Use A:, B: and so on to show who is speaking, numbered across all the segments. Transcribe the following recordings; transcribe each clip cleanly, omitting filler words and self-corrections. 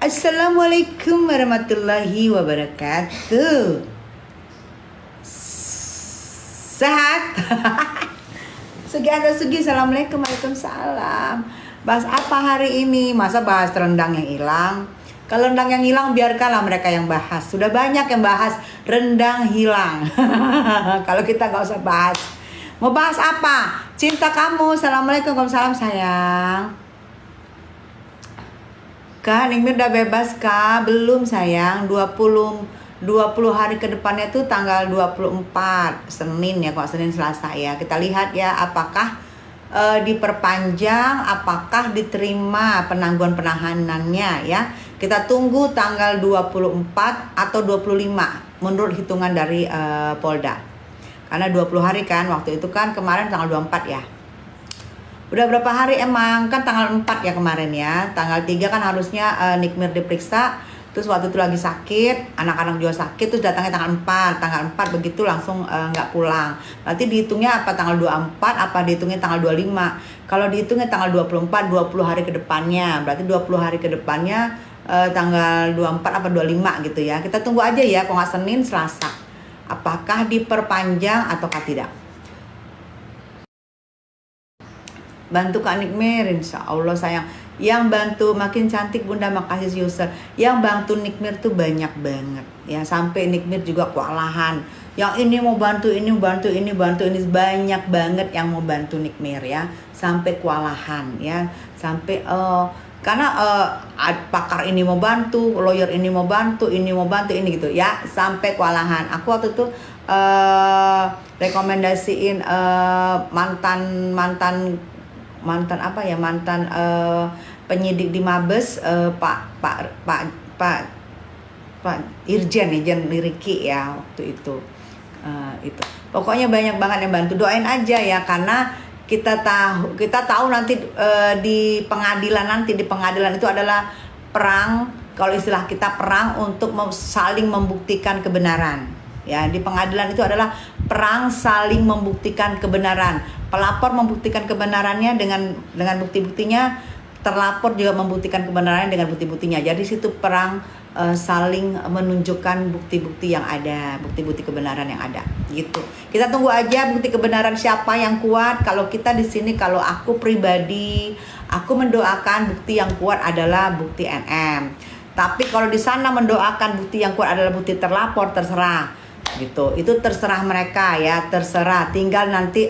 A: Assalamualaikum warahmatullahi wabarakatuh. Sehat? Segi atau segi, assalamualaikum, waalaikumsalam. Bahas apa hari ini? Masa bahas rendang yang hilang? Kalau rendang yang hilang biarkanlah mereka yang bahas. Sudah banyak yang bahas rendang hilang. Kalau kita gak usah bahas. Mau bahas apa? Cinta kamu. Assalamualaikum, waalaikumsalam sayang. Kak, Nikmir udah bebas kak? Belum sayang, 20 hari ke depannya tuh tanggal 24 Senin ya, kok Senin Selasa ya. Kita lihat ya apakah diperpanjang, apakah diterima penangguhan penahanannya ya. Kita tunggu tanggal 24 atau 25 menurut hitungan dari Polda. Karena 20 hari kan, waktu itu kan kemarin tanggal 24 ya. Udah berapa hari emang? Kan tanggal 4 ya kemarin ya. Tanggal 3 kan harusnya Nikmir diperiksa. Terus waktu itu lagi sakit, anak-anak juga sakit. Terus datangnya tanggal 4. Tanggal 4 begitu langsung nggak pulang. Berarti dihitungnya apa tanggal 24, apa dihitungnya tanggal 25. Kalau dihitungnya tanggal 24, 20 hari ke depannya. Berarti 20 hari ke depannya tanggal 24 apa 25 gitu ya. Kita tunggu aja ya, kalau nggak Senin, Selasa. Apakah diperpanjang ataukah tidak. Bantu Kak Nikmir, insya Allah sayang. Yang bantu makin cantik bunda, makasih user. Yang bantu Nikmir tuh banyak banget ya, sampai Nikmir juga kewalahan. Yang ini mau bantu ini, bantu ini, bantu ini, banyak banget yang mau bantu Nikmir ya, sampai kewalahan ya, sampai karena pakar ini mau bantu, lawyer ini mau bantu, ini mau bantu, ini gitu ya, sampai kewalahan. Aku waktu itu rekomendasiin mantan penyidik di Mabes, Pak Irjen Liriki ya waktu itu. Pokoknya banyak banget yang bantu. Doain aja ya, karena kita tahu nanti di pengadilan itu adalah perang, kalau istilah kita perang untuk saling membuktikan kebenaran. Ya, di pengadilan itu adalah perang saling membuktikan kebenaran. Pelapor membuktikan kebenarannya dengan bukti-buktinya, terlapor juga membuktikan kebenarannya dengan bukti-buktinya. Jadi situ perang saling menunjukkan bukti-bukti yang ada, bukti-bukti kebenaran yang ada. Gitu. Kita tunggu aja bukti kebenaran siapa yang kuat. Kalau kita di sini, kalau aku pribadi, aku mendoakan bukti yang kuat adalah bukti NM. Tapi kalau di sana mendoakan bukti yang kuat adalah bukti terlapor, terserah. Gitu, itu terserah mereka ya, terserah. Tinggal nanti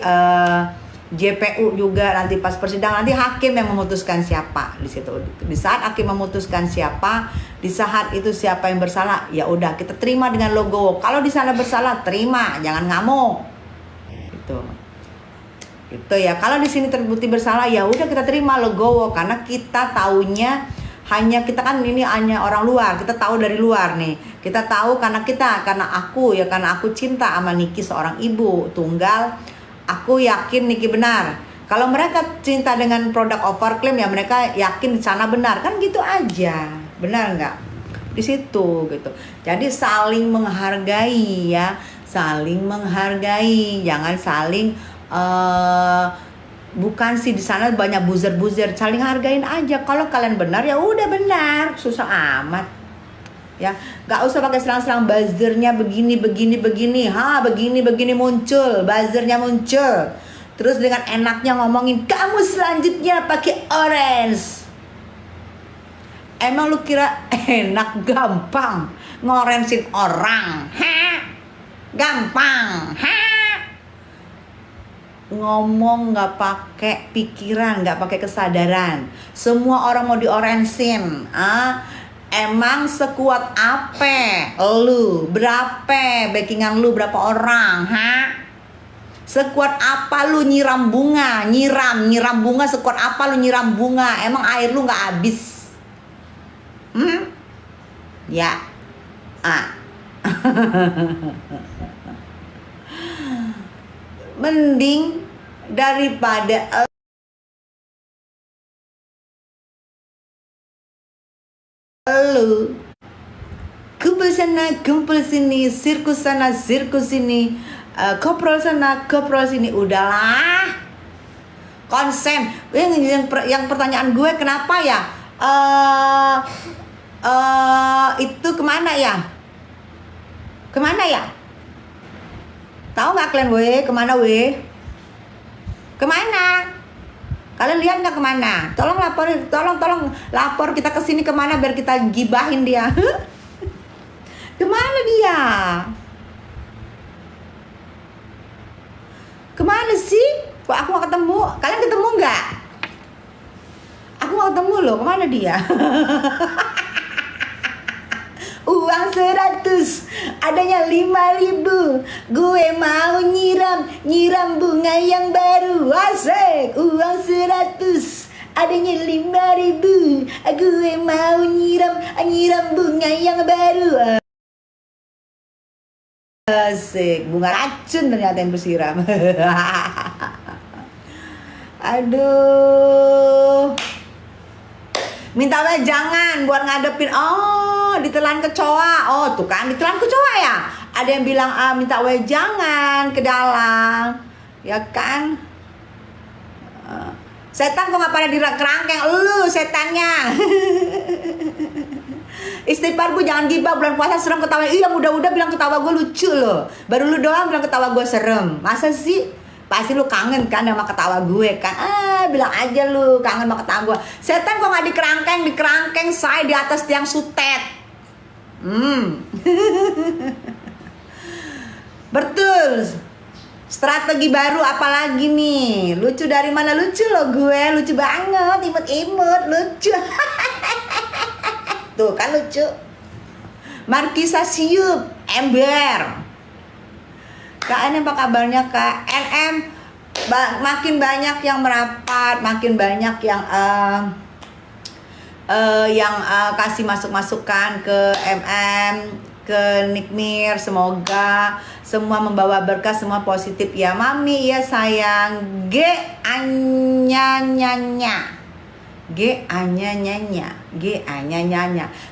A: JPU juga nanti pas persidangan, nanti hakim yang memutuskan siapa di situ. Di saat hakim memutuskan siapa, di saat itu siapa yang bersalah, ya udah kita terima dengan logo. Kalau di sana bersalah, terima, jangan ngamuk. Itu ya. Kalau di sini terbukti bersalah, ya udah kita terima logo, karena kita taunya kita kan ini hanya orang luar, kita tahu dari luar nih. Kita tahu karena aku cinta sama Niki, seorang ibu tunggal. Aku yakin Niki benar. Kalau mereka cinta dengan produk Overclaim, ya mereka yakin di sana benar, kan gitu aja. Benar nggak? Di situ gitu. Jadi saling menghargai ya, saling menghargai, jangan saling bukan sih di sana banyak buzzer, saling hargain aja. Kalau kalian benar ya udah benar, susah amat ya, nggak usah pakai serang-serang buzzernya begini muncul, buzzernya muncul, terus dengan enaknya ngomongin kamu selanjutnya pakai orange. Emang lu kira enak, gampang ngorensin orang? Gampang? Ngomong nggak pakai pikiran, nggak pakai kesadaran. Semua orang mau diorensin. Emang sekuat apa lu? Berapa backingan lu, berapa orang? Sekuat apa lu nyiram bunga? Nyiram bunga, sekuat apa lu nyiram bunga? Emang air lu nggak habis? Ya. Mending daripada lu kumpul sana, kumpul sini, sirkus sana, sirkus sini, koprol sana, koprol sini. Udahlah, konsen. Yang pertanyaan gue, kenapa ya Itu kemana ya? Kemana ya? Tahu nggak kalian weh? Kemana weh? Kemana? Kalian lihat nggak kemana? Tolong lapor kita ke sini kemana biar kita gibahin dia. Kemana dia? Kemana sih? Kok aku nggak ketemu? Kalian ketemu nggak? Aku nggak ketemu loh. Kemana dia? Uang 100, adanya 5.000. Gue mau nyiram bunga yang baru. Asik. Uang 100, adanya 5.000. Gue mau nyiram bunga yang baru. Asik. Bunga racun ternyata yang bersiram. Aduh. Minta jangan buat ngadepin. Oh, ditelan kecoa. Oh, tuh kan ditelan kecoa ya. Ada yang bilang minta jangan ke dalam. Ya kan? Setan kok nggak pada dikerangkeng? Lu setannya. Istighfar gue jangan gibah bulan puasa serem ketawa. Iya mudah-mudah bilang ketawa gue lucu loh. Baru lu doang bilang ketawa gue serem. Masa sih? Pasti lu kangen kan sama ketawa gue kan. Bilang aja lu kangen sama ketawa gue. Setan kok gak dikerangkeng saya di atas tiang sutet. Betul. Strategi baru apalagi nih? Lucu dari mana? Lucu loh gue. Lucu banget. Imut-imut. Lucu. Tuh kan lucu. Markisa Siup Ember. Kak NM apa kabarnya Kak NM? Makin banyak yang merapat, makin banyak yang kasih masukan ke MM, ke Nikmir. Semoga semua membawa berkah, semua positif ya Mami ya sayang. G anyanya.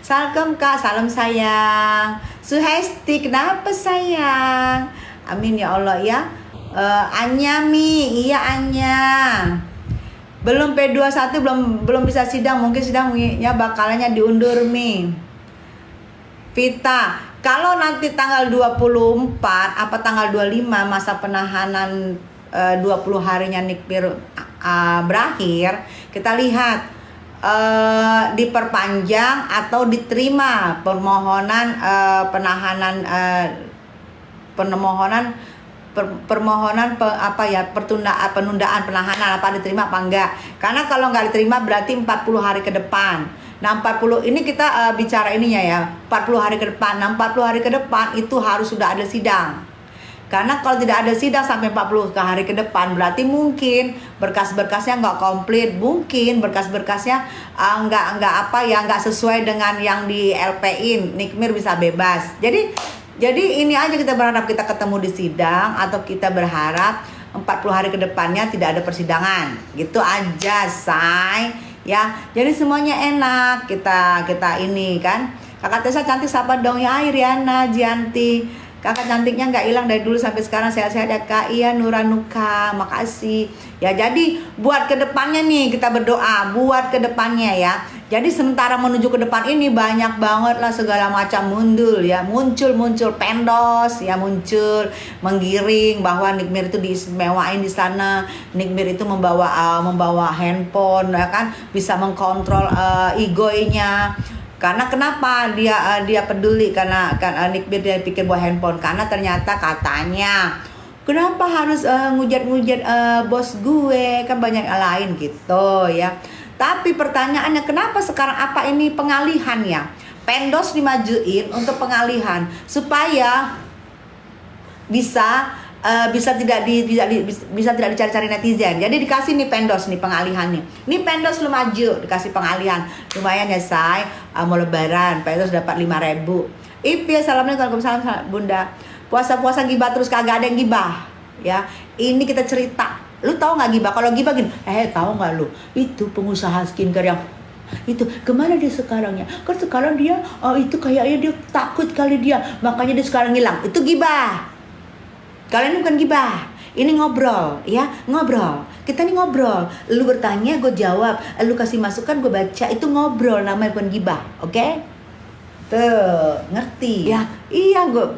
A: Salam Kak, salam sayang. Suhesti kenapa sayang? Amin ya Allah ya. Anya Mi, iya Anya. Belum P21 belum bisa sidang, mungkin sidangnya bakalannya diundur Mi. Vita, kalau nanti tanggal 24 apa tanggal 25 masa penahanan 20 harinya Nikmir berakhir, kita lihat diperpanjang atau diterima permohonan penundaan penahanan apa diterima apa enggak. Karena kalau nggak diterima berarti 40 hari ke depan. Nah 40 ini kita bicara ininya ya 40 hari ke depan. Nah 40 hari ke depan itu harus sudah ada sidang. Karena kalau tidak ada sidang sampai 40 hari ke depan berarti mungkin berkas-berkasnya nggak komplit, mungkin berkas-berkasnya nggak sesuai dengan yang di LP-in. Nikmir bisa bebas. Jadi ini aja kita berharap kita ketemu di sidang atau kita berharap 40 hari ke depannya tidak ada persidangan. Gitu aja, say. Ya. Jadi semuanya enak. Kita ini kan. Kakak Tessa cantik siapa dong ya Iriana Jianti. Kakak cantiknya nggak hilang dari dulu sampai sekarang, sehat-sehat ya Kak. Iya Nuranuka, makasih. Ya jadi buat kedepannya nih kita berdoa buat kedepannya ya. Jadi sementara menuju ke depan ini banyak banget lah segala macam muncul pendos ya, muncul menggiring bahwa Nikmir itu diistimewain di sana. Nikmir itu membawa handphone ya kan, bisa mengkontrol egonya. Karena kenapa dia peduli karena Nikmir dia pikir bawa handphone karena ternyata katanya kenapa harus ngujat-ngujat bos gue, kan banyak yang lain gitu ya. Tapi pertanyaannya kenapa sekarang apa ini pengalihan ya? Pendos dimajuin untuk pengalihan supaya bisa tidak dicari-cari netizen. Jadi dikasih nih pendos nih pengalihan nih. Ini pendos lu maju dikasih pengalihan. Lumayan ya say, mau lebaran pendos dapat 5.000. Ipi assalamualaikum warahmatullahi Bunda. Puasa-puasa gibah terus kagak ada yang gibah ya. Ini kita cerita. Lu tahu nggak gibah? Kalau gibah gini, tahu nggak lu? Itu pengusaha skincare yang itu kemana dia sekarangnya? Kan sekarang dia itu kayaknya dia takut kali dia, makanya dia sekarang hilang. Itu gibah. Kalian ini bukan gibah, ini ngobrol ya, ngobrol. Kita nih ngobrol, lu bertanya gue jawab, lu kasih masukan gue baca, itu ngobrol namanya bukan gibah, oke? Tuh, ngerti ya? Iya, gue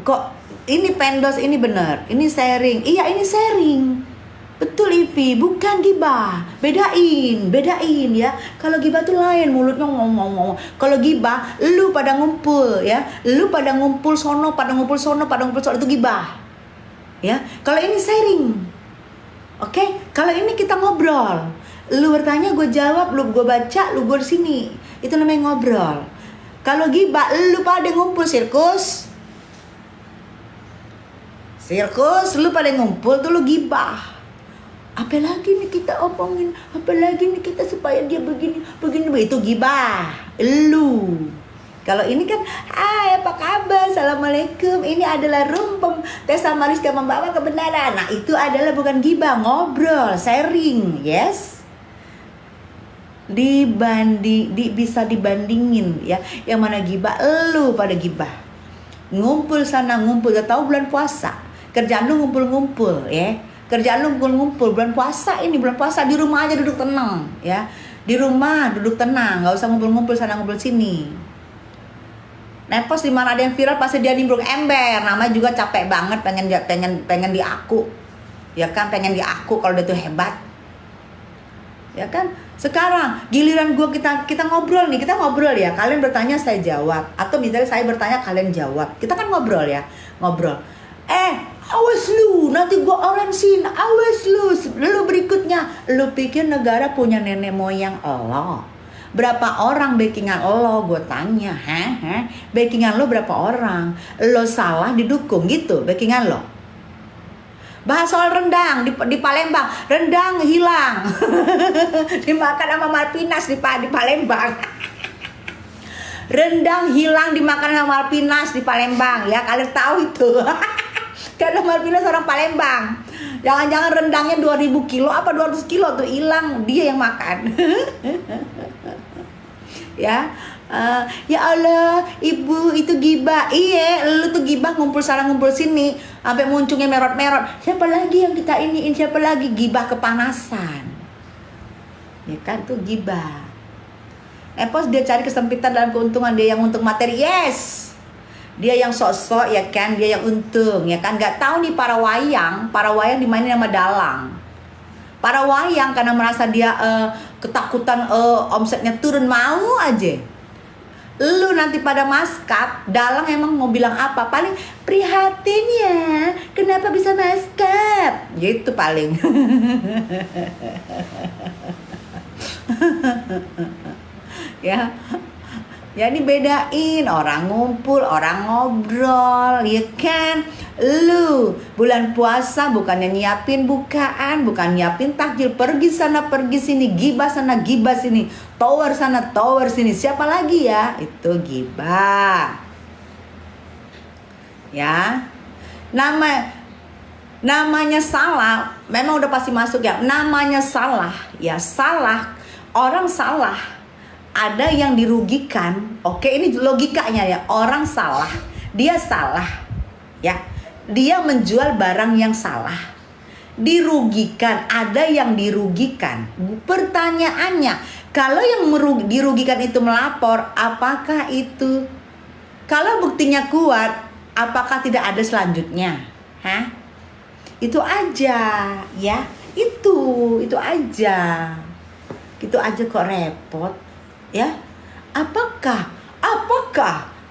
A: kok ini pendos ini bener, ini sharing. Iya, ini sharing. Betul Ivi, bukan gibah. Bedain ya. Kalau gibah tuh lain, mulutnya ngomong-ngomong. Kalau gibah, lu pada ngumpul ya. Lu pada ngumpul sono, pada ngumpul sono itu gibah. Ya. Kalau ini sharing. Oke? Kalau ini kita ngobrol. Lu bertanya, gue jawab, lu gue baca, lu gue di sini. Itu namanya ngobrol. Kalau gibah, lu pada ngumpul sirkus, lu pada ngumpul tuh lu gibah. Apalagi nih kita omongin, apalagi nih kita supaya dia begini, itu gibah. Lu. Kalau ini kan, hai apa kabar, assalamualaikum, ini adalah room Tessa Mariska membawa kebenaran. Nah itu adalah bukan gibah, ngobrol, sharing, yes. Bisa dibandingin ya. Yang mana gibah, lu pada gibah. Ngumpul sana ngumpul, udah tahu bulan puasa. Kerjaan lu ngumpul-ngumpul ya. Kerjaan lu ngumpul-ngumpul bulan puasa ini, bulan puasa di rumah aja duduk tenang ya. Di rumah duduk tenang, enggak usah ngumpul-ngumpul sana ngumpul sini. Nepos di mana ada yang viral pasti dia nimbrung ember. Namanya juga capek banget pengen diaku. Ya kan, pengen diaku kalau dia tuh hebat. Ya kan? Sekarang giliran kita ngobrol nih, kita ngobrol ya. Kalian bertanya saya jawab, atau misalnya saya bertanya kalian jawab. Kita kan ngobrol ya, ngobrol. Awas lu, nanti gua oransin. Awas lu berikutnya. Lu pikir negara punya nenek moyang lo? Berapa orang backingan lo? Gue tanya, backingan lo berapa orang? Lo salah didukung gitu backingan lo. Bahas soal rendang di Palembang, rendang hilang. Dimakan sama Malpinas di Palembang. Rendang hilang dimakan sama Malpinas di Palembang ya, kalian tahu itu. Karena Malpinas orang Palembang. Jangan-jangan rendangnya 2000 kilo apa 200 kilo tuh hilang, dia yang makan. Ya. Ya Allah, ibu itu gibah. Iya, lu tuh gibah ngumpul sana ngumpul sini sampai muncungnya merot-merot. Siapa lagi yang kita iniin? Siapa lagi? Gibah kepanasan. Ya kan, tuh gibah. Pos dia cari kesempitan dalam keuntungan, dia yang untung materi. Yes. Dia yang sok-sok ya kan, dia yang untung ya kan. Gak tahu nih para wayang dimainin sama dalang. Para wayang karena merasa dia ketakutan omsetnya turun, mau aja. Lu nanti pada maskap, dalang emang mau bilang apa? Paling prihatin ya, kenapa bisa maskap? Gitu paling. Ya. Jadi bedain orang ngumpul, orang ngobrol, ya kan? Lu bulan puasa bukannya nyiapin bukaan, bukan nyiapin takjil, pergi sana pergi sini, gibah sana gibah sini, tower sana tower sini. Siapa lagi ya? Itu gibah. Ya. Namanya salah, memang udah pasti masuk ya. Namanya salah, ya salah. Orang salah. Ada yang dirugikan. Oke, ini logikanya ya. Orang salah, dia salah. Ya. Dia menjual barang yang salah. Dirugikan, ada yang dirugikan. Pertanyaannya, kalau yang dirugikan itu melapor, apakah itu? Kalau buktinya kuat, apakah tidak ada selanjutnya? Itu aja, ya. Itu aja. Gitu aja kok repot. Ya, apakah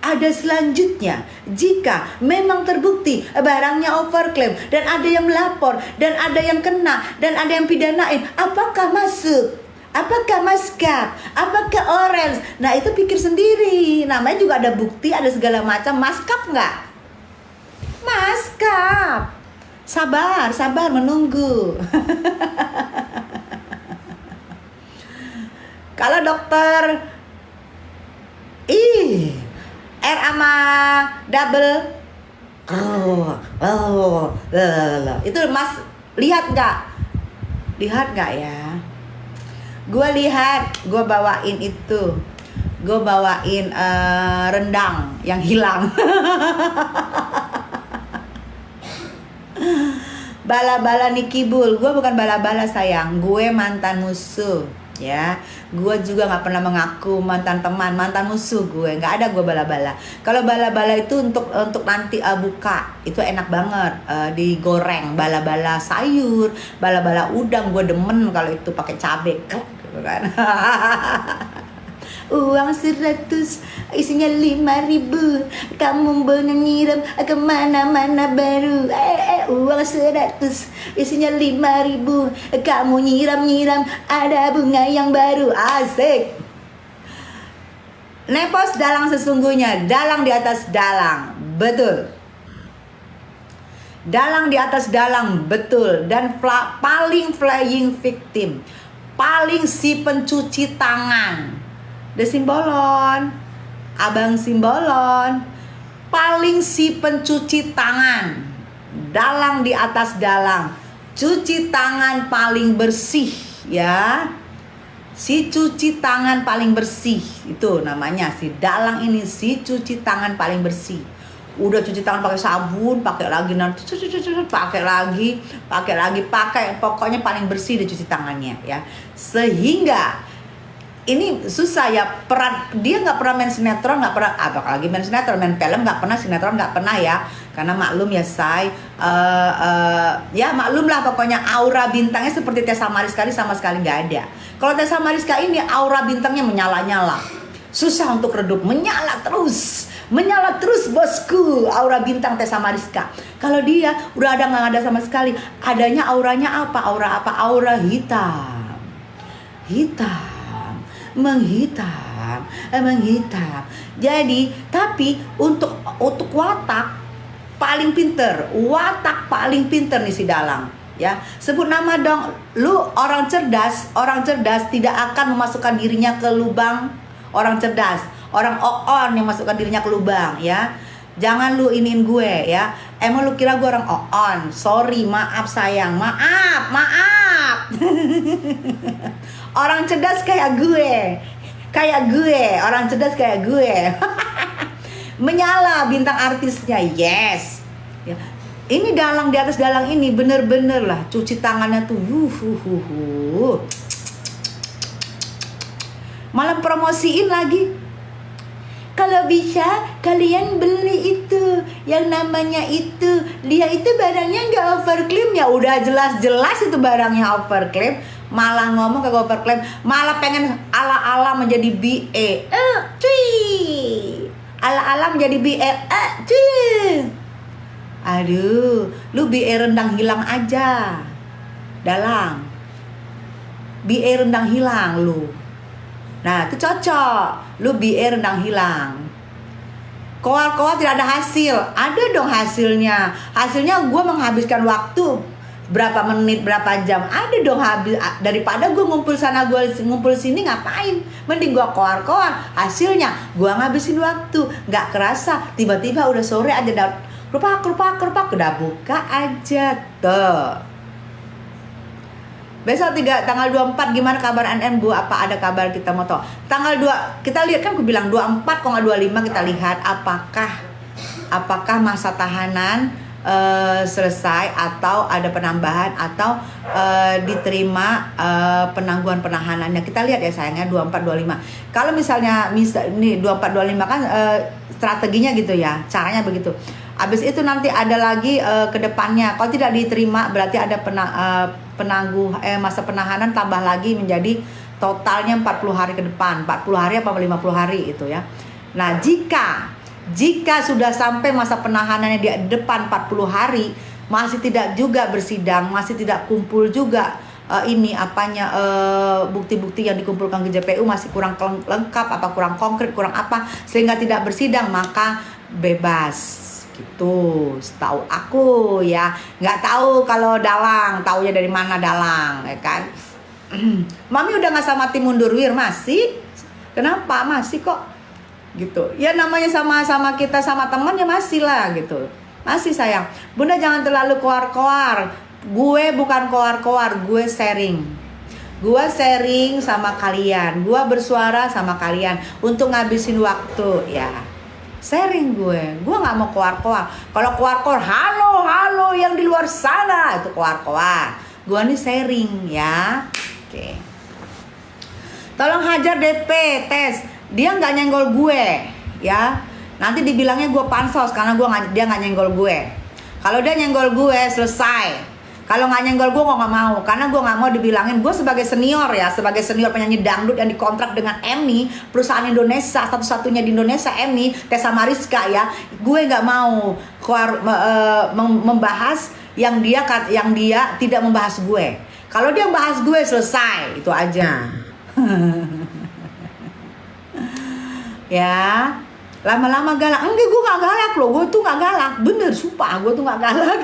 A: ada selanjutnya jika memang terbukti barangnya overclaim dan ada yang melapor dan ada yang kena dan ada yang pidanain? Apakah masuk? Apakah maskap? Apakah orange? Nah itu pikir sendiri. Namanya juga ada bukti, ada segala macam. Maskap nggak? Maskap. Sabar menunggu. Kalau dokter R sama double itu Mas lihat nggak ya? Gue lihat, gue bawain itu, gue bawain rendang yang hilang. Bala-bala Nikibul, gue bukan bala-bala sayang, gue mantan musuh. ya. Gue juga nggak pernah mengaku mantan teman, mantan musuh gue, nggak ada gue bala-bala. Kalau bala-bala itu untuk nanti buka, itu enak banget, digoreng, bala-bala sayur, bala-bala udang, gue demen kalau itu pakai cabai, gitu kan. Uang 100 isinya 5.000, kamu menyiram ke mana-mana baru. Uang 100 isinya 5.000, kamu nyiram-nyiram ada bunga yang baru. Asik. Nepos dalang sesungguhnya, dalang di atas dalang, betul. Dalang di atas dalang, betul. Dan paling flying victim, paling si pencuci tangan, The Simbolon, Abang Simbolon, paling si pencuci tangan, dalang di atas dalang, cuci tangan paling bersih ya. Si cuci tangan paling bersih, itu namanya si dalang ini, si cuci tangan paling bersih. Udah cuci tangan pakai sabun, pakai lagi nanti, pakai, pokoknya paling bersih dia cuci tangannya ya. Sehingga ini susah ya, peran dia nggak pernah main sinetron, nggak pernah, apalagi main sinetron, main film nggak pernah, sinetron nggak pernah ya, karena maklum ya say, ya maklum lah pokoknya aura bintangnya seperti Tessa Mariska sama sekali nggak ada. Kalau Tessa Mariska ini aura bintangnya menyala-nyala, susah untuk redup, menyala terus bosku, aura bintang Tessa Mariska. Kalau dia udah ada nggak ada sama sekali, adanya auranya apa? Aura hitam. Menghitam. Jadi tapi untuk watak paling pinter nih si dalang ya. Sebut nama dong, lu orang cerdas tidak akan memasukkan dirinya ke lubang. Orang cerdas, orang on yang masukkan dirinya ke lubang ya. Jangan lu iniin gue ya. Emang lu kira gue orang on? Sorry, maaf sayang, maaf. Orang cerdas kayak gue, orang cerdas kayak gue. Menyala bintang artisnya, yes. Ya. Ini dalang di atas dalang ini bener-bener lah cuci tangannya tuh, malah promosiin lagi. Kalau bisa kalian beli itu, yang namanya itu, dia itu barangnya nggak overclaim ya. Udah jelas-jelas itu barangnya overclaim, malah ngomong ke overclaim, malah pengen ala-ala menjadi BA. Ala-ala menjadi BA. Aduh, lu BA rendang hilang aja, dalang. BA rendang hilang lu. Nah itu cocok, lu BA rendang hilang. Koar-koar tidak ada hasil, ada dong hasilnya. Hasilnya gue menghabiskan waktu berapa menit, berapa jam, ada dong habis. Daripada gue ngumpul sana, gue ngumpul sini, ngapain? Mending gue koar-koar, hasilnya gue ngabisin waktu, gak kerasa, tiba-tiba udah sore aja, kerupak, udah buka aja tuh. Besok tanggal 24 gimana kabar NN Bu? Apa ada kabar, kita mau tahu. Tanggal 2 kita lihat kan, aku bilang 24 kok nggak 25, kita lihat apakah masa tahanan selesai atau ada penambahan atau diterima penangguhan penahanannya. Kita lihat ya sayangnya 24 25. Kalau misalnya ini 24 25 kan strateginya gitu ya, caranya begitu. Habis itu nanti ada lagi ke depannya. Kalau tidak diterima berarti ada masa penahanan tambah lagi menjadi totalnya 40 hari ke depan. 40 hari apa 50 hari itu ya. Nah, jika sudah sampai masa penahanannya di depan 40 hari masih tidak juga bersidang, masih tidak kumpul juga bukti-bukti yang dikumpulkan ke JPU masih kurang lengkap, apa kurang konkret, kurang apa, sehingga tidak bersidang, maka bebas. Gitu, setahu aku ya. Nggak tahu kalau dalang, taunya dari mana dalang ya kan. Mami udah nggak sama tim mundur wir, masih? Kenapa masih kok gitu ya, namanya sama kita sama teman ya masih lah gitu, masih sayang. Bunda jangan terlalu koar-koar, gue bukan koar-koar, gue sharing sama kalian, gue bersuara sama kalian untuk ngabisin waktu ya. Sharing gue nggak mau koar-koar. Kalau koar-koar, halo yang di luar sana, itu koar-koar. Gue nih sharing ya. Oke. Tolong hajar DP tes. Dia nggak nyenggol gue, ya. Nanti dibilangnya gue pansos karena dia nggak nyenggol gue. Kalau dia nyenggol gue selesai. Kalau nggak nyenggol gue nggak mau, karena gue nggak mau dibilangin gue sebagai senior ya, sebagai senior penyanyi dangdut yang dikontrak dengan EMI, perusahaan Indonesia satu-satunya di Indonesia, EMI, Tessa Mariska ya. Gue nggak mau membahas yang dia tidak membahas gue. Kalau dia bahas gue selesai, itu aja. Ya, lama-lama galak. Enggak, gue gak galak loh. Gue tuh gak galak. Bener, sumpah gue tuh gak galak.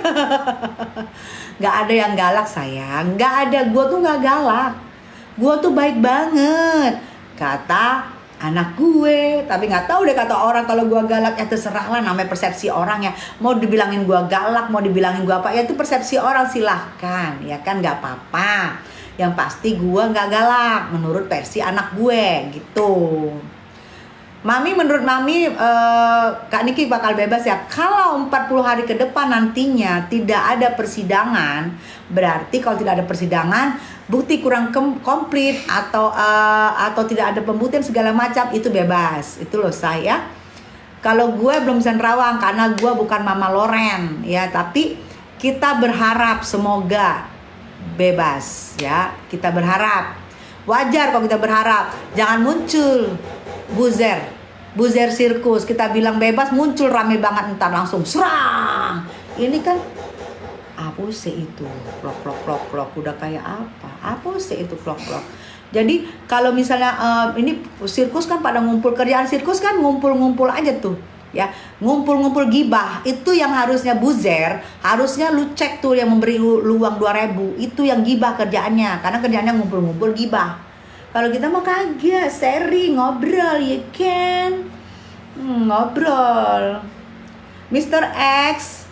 A: Gak ada yang galak sayang. Gak ada, gue tuh gak galak. Gue tuh baik banget, kata anak gue. Tapi gak tahu deh kata orang kalau gue galak. Ya terserah lah, namanya persepsi orang ya. Mau dibilangin gue galak, mau dibilangin gue apa, ya itu persepsi orang, silahkan. Ya kan, gak apa-apa. Yang pasti gue gak galak menurut versi anak gue gitu. Mami, menurut Mami, Kak Niki bakal bebas ya. Kalau 40 hari ke depan nantinya tidak ada persidangan, berarti kalau tidak ada persidangan, bukti kurang komplit atau tidak ada pembuktian segala macam, itu bebas. Itu loh saya. Kalau gue belum bisa nerawang karena gue bukan Mama Loren ya, tapi kita berharap semoga bebas ya. Kita berharap. Wajar kalau kita berharap. Jangan muncul Buzer sirkus, kita bilang bebas, muncul rame banget, entar langsung serang. Ini kan apa sih itu? Klok, udah kayak apa sih itu klok. Jadi kalau misalnya ini sirkus kan pada ngumpul, kerjaan sirkus kan ngumpul aja tuh ya, ngumpul gibah. Itu yang harusnya buzer, harusnya lu cek tuh yang memberi lu uang 2.000, itu yang gibah kerjaannya, karena kerjaannya ngumpul gibah. Kalau kita mau kagak, sharing, ngobrol, ya kan? Ngobrol. Mr. X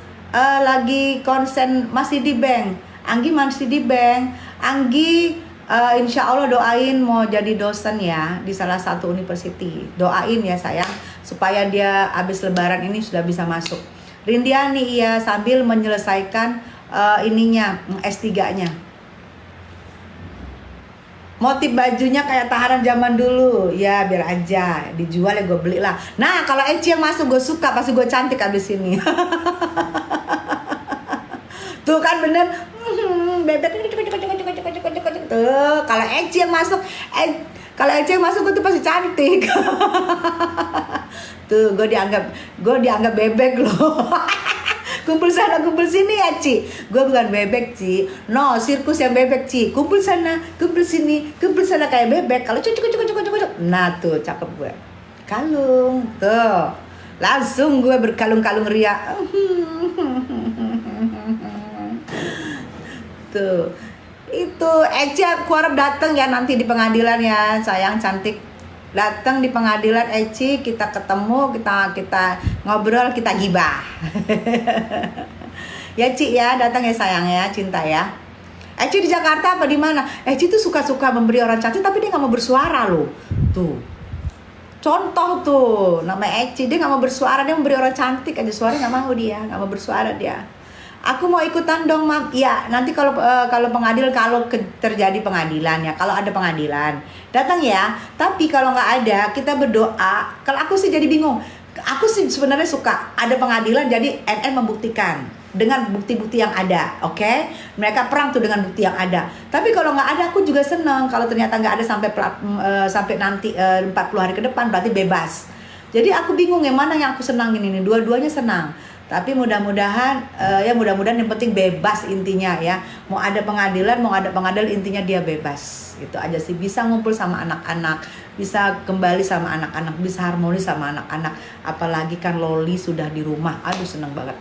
A: lagi konsen masih di bank. Anggi masih di bank. Anggi insya Allah doain mau jadi dosen ya di salah satu university. Doain ya sayang, supaya dia habis lebaran ini sudah bisa masuk. Rindiani iya, sambil menyelesaikan S3-nya. Motif bajunya kayak tahanan zaman dulu. Ya biar aja, dijual ya gue beli lah. Nah kalau Eci yang masuk gue suka, pasti gue cantik abis ini. Tuh kan bener. Bebek. Tuh kalau Eci yang masuk, gue tuh pasti cantik. Tuh gue dianggap bebek loh. Kumpul sana, kumpul sini ya Ci. Gue bukan bebek Ci. No, sirkus yang bebek Ci. Kumpul sana, kumpul sini, kumpul sana kayak bebek. Kalau cucuk. Nah tuh cakep gue. Kalung. Tuh. Langsung gue berkalung-kalung ria. Tuh. Itu Eca kuarep dateng ya nanti di pengadilan ya. Sayang cantik. Datang di pengadilan Eci, kita ketemu, kita ngobrol, kita gibah. Ya Ci ya, datang ya sayang ya, cinta ya. Eci di Jakarta apa di mana? Eci tuh suka memberi orang cantik, tapi dia nggak mau bersuara loh. Tuh, contoh tuh, nama Eci, dia nggak mau bersuara, dia memberi orang cantik aja, suara nggak mau dia, nggak mau bersuara dia. Aku mau ikutan dong, Mam. Ya, nanti kalau pengadilan, terjadi pengadilan ya, kalau ada pengadilan, datang ya. Tapi kalau nggak ada, kita berdoa. Kalau aku sih jadi bingung. Aku sih sebenarnya suka ada pengadilan, jadi NN membuktikan dengan bukti-bukti yang ada, oke? Mereka perang tuh dengan bukti yang ada. Tapi kalau nggak ada, aku juga seneng. Kalau ternyata nggak ada sampai nanti 40 hari ke depan, berarti bebas. Jadi aku bingung yang mana yang aku senangin ini. Dua-duanya senang. Tapi mudah-mudahan yang penting bebas intinya ya. Mau ada pengadilan intinya dia bebas. Itu aja sih, bisa ngumpul sama anak-anak, bisa kembali sama anak-anak, bisa harmonis sama anak-anak. Apalagi kan Loli sudah di rumah. Aduh seneng banget.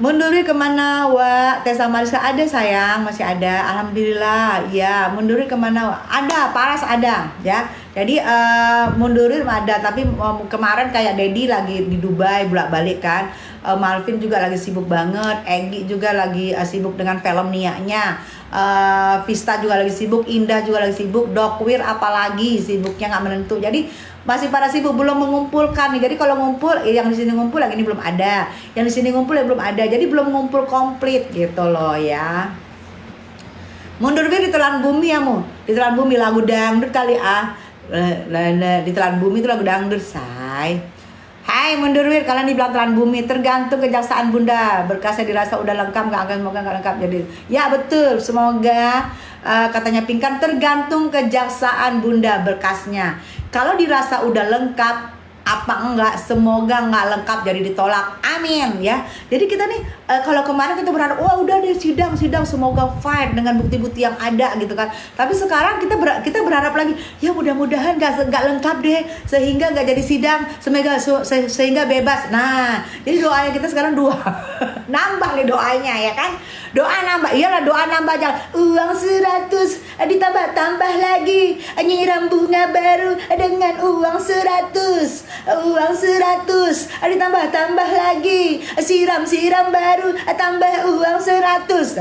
A: Munduri kemana Wak? Tessa Mariska ada sayang, masih ada. Alhamdulillah. Ya, munduri kemana Wak? Ada, Paras ada ya. Jadi mundurin ada, tapi kemarin kayak Dedi lagi di Dubai bolak-balik kan. Malvin juga lagi sibuk banget, Egi juga lagi sibuk dengan film Nia-nya. Vista juga lagi sibuk, Indah juga lagi sibuk, Dokwir apalagi sibuknya nggak menentu. Jadi masih pada sibuk, belum mengumpulkan nih. Jadi kalau ngumpul, yang di sini ngumpul, yang ini belum ada. Yang di sini ngumpul yang belum ada. Jadi belum ngumpul komplit gitu loh ya. Mundur ditelan bumi ya mu. Ditelan bumi lagu dangdut kali Ditelan bumi itu lagu dangdut, say. Hai mundurwir, kalian dibilang telan bumi, tergantung kejaksaan bunda. Berkasnya dirasa udah lengkap, semoga nggak lengkap jadi. Ya betul, semoga katanya Pinkan tergantung kejaksaan bunda berkasnya. Kalau dirasa udah lengkap apa enggak, semoga nggak lengkap jadi ditolak, amin ya. Jadi kita nih kalau kemarin kita berharap wah udah deh sidang semoga fine dengan bukti-bukti yang ada gitu kan. Tapi sekarang kita berharap lagi ya mudah-mudahan nggak lengkap deh sehingga nggak jadi sidang, sehingga bebas. Nah jadi doanya kita sekarang dua nambah nih doanya ya kan, doa nambah, iyalah doa nambah, jangan uang 100 ditambah lagi, nyiram bunga baru dengan uang 100 ditambah lagi, siram baru tambah uang 100.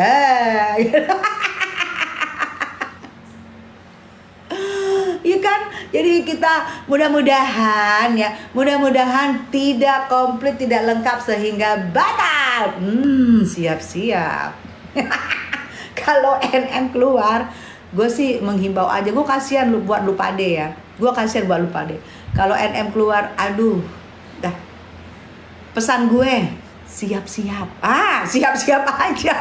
A: Ya kan, jadi kita mudah-mudahan tidak komplit, tidak lengkap sehingga batal. Siap-siap. Kalau NM keluar, gue sih menghimbau aja, gue kasihan buat lu pade ya, kalau NM keluar, aduh, dah. Pesan gue, siap-siap aja.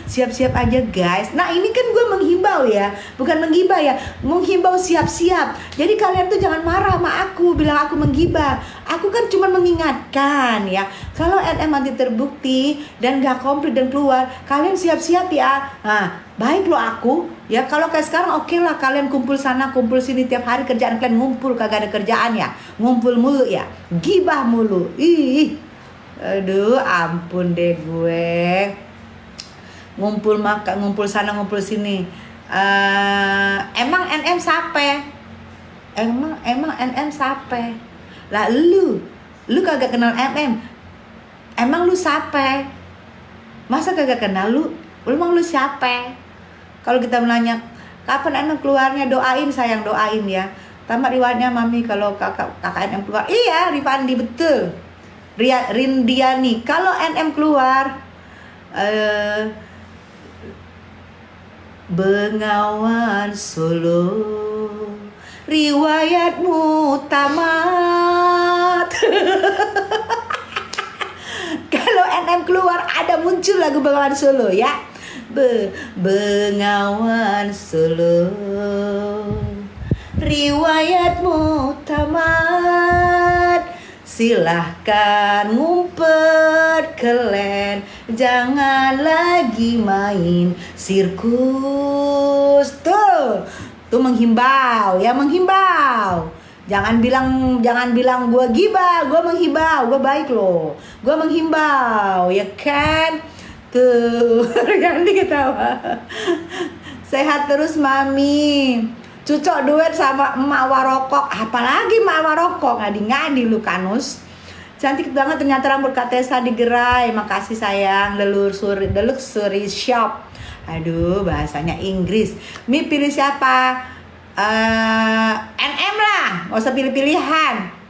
A: Siap-siap aja guys. Nah ini kan gue menghimbau ya, bukan menggibah ya, menghimbau siap-siap. Jadi kalian tuh jangan marah sama aku, bilang aku menggibah. Aku kan cuma mengingatkan ya, kalau NM nanti terbukti dan gak komplit dan keluar, kalian siap-siap ya. Nah baik lo aku ya, kalau kayak sekarang oke lah, kalian kumpul sana kumpul sini tiap hari, kerjaan kalian ngumpul, kagak ada kerjaan ya, ngumpul mulu ya, gibah mulu. Aduh ampun deh gue. Ngumpul sana ngumpul sini. Emang NM sape? Emang NM sape? Lah lu kagak kenal MM. Emang lu sape? Masa kagak kenal lu? Emang lu siapa? Kalau kita menanya kapan NM keluarnya, doain sayang, doain ya. Tamat riwayatnya mami kalau kakak NM keluar. Iya, Rifandi betul. Rindiani, kalau NM keluar Bengawan Solo, riwayatmu tamat. Kalau NM keluar ada muncul lagu Bengawan Solo ya. Bengawan Solo, riwayatmu tamat. Silahkan ngumpet kelen, jangan lagi main sirkus. Tuh menghimbau ya, menghimbau. Jangan bilang gue gibah, gue menghimbau, gue baik loh. Gue menghimbau ya kan. Tuh jangan diketawa. Sehat terus mami. Cucok duet sama emak warokok. Apalagi emak warokok, ngadi-ngadi lu Kanus. Cantik banget ternyata rambut Kak Tessa digerai. Makasih sayang, Deluxury Shop. Aduh bahasanya Inggris. Mi pilih siapa? NM lah, gak usah pilih-pilihan.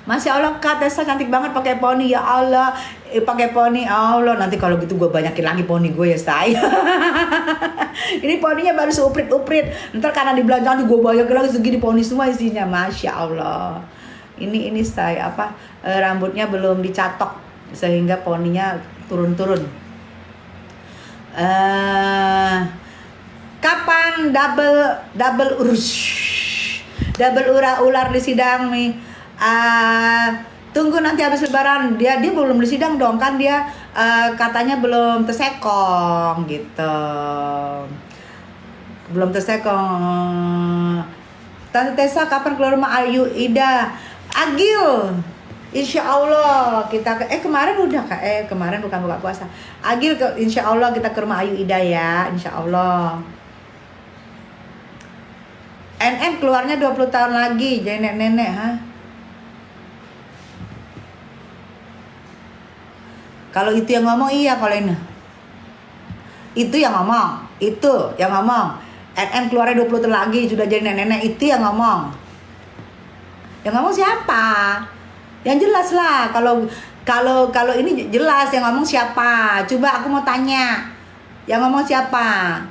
A: Masya Allah Kak Tessa cantik banget pakai poni, ya Allah. Pakai poni, Allah, nanti kalau gitu gue banyakin lagi poni gue ya saya. Ini poninya baru seuprit-uprit. Ntar karena di belanjaan gue banyakin lagi segini poni semua isinya. Masya Allah. Ini saya rambutnya belum dicatok sehingga poninya turun-turun. Kapan double ular di sidang nih? Tunggu nanti habis lebaran. Dia belum di sidang dong kan, dia katanya belum tersekong gitu. Belum tersekong. Tante Tessa kapan keluar rumah Ayu Ida? Agil. Insya Allah kita kemarin udah kemarin bukan buka puasa. Agil insya Allah kita ke rumah Ayu Ida ya, insya Allah. NM keluarnya 20 tahun lagi jadi nenek-nenek ha. Kalau itu yang ngomong iya, kalau ini itu yang ngomong, NM keluarnya 20 tahun lagi sudah jadi nenek-nenek, itu yang ngomong. Yang ngomong siapa? Yang jelas lah. Kalau ini jelas yang ngomong siapa. Coba aku mau tanya. Yang ngomong siapa?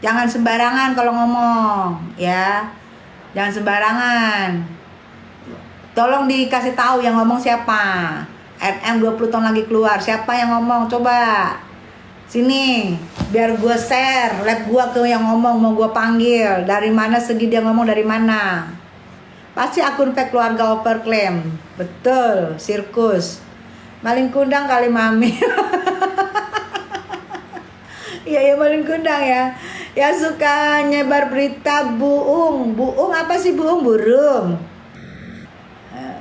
A: Jangan sembarangan kalau ngomong, ya. Jangan sembarangan. Tolong dikasih tahu yang ngomong siapa. NM 20 tahun lagi keluar, siapa yang ngomong? Coba. Sini, biar gue share lab gue ke yang ngomong, mau gue panggil. Dari mana segi dia ngomong, dari mana? Pasti akun fake keluarga overclaim. Betul, sirkus. Maling kundang kali mami. Iya, ya maling kundang ya. Ya suka nyebar berita buung. Buung apa sih buung? Burung.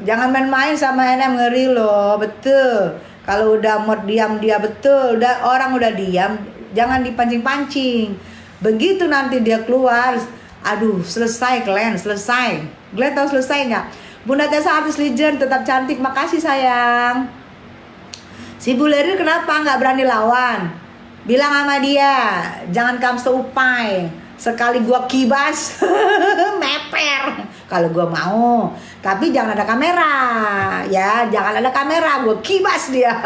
A: Jangan main-main sama NM, ngeri loh. Betul. Kalau udah mau diam dia, betul. Orang udah diam, jangan dipancing-pancing. Begitu nanti dia keluar, aduh selesai Glenn, selesai. Glenn tahu selesai nggak? Bunda Tessa artis legend, tetap cantik. Makasih sayang. Si Bu Leri kenapa nggak berani lawan? Bilang sama dia, jangan kamu seupai. Sekali gua kibas, meper. Kalau gua mau, tapi jangan ada kamera, ya. Jangan ada kamera, gua kibas dia.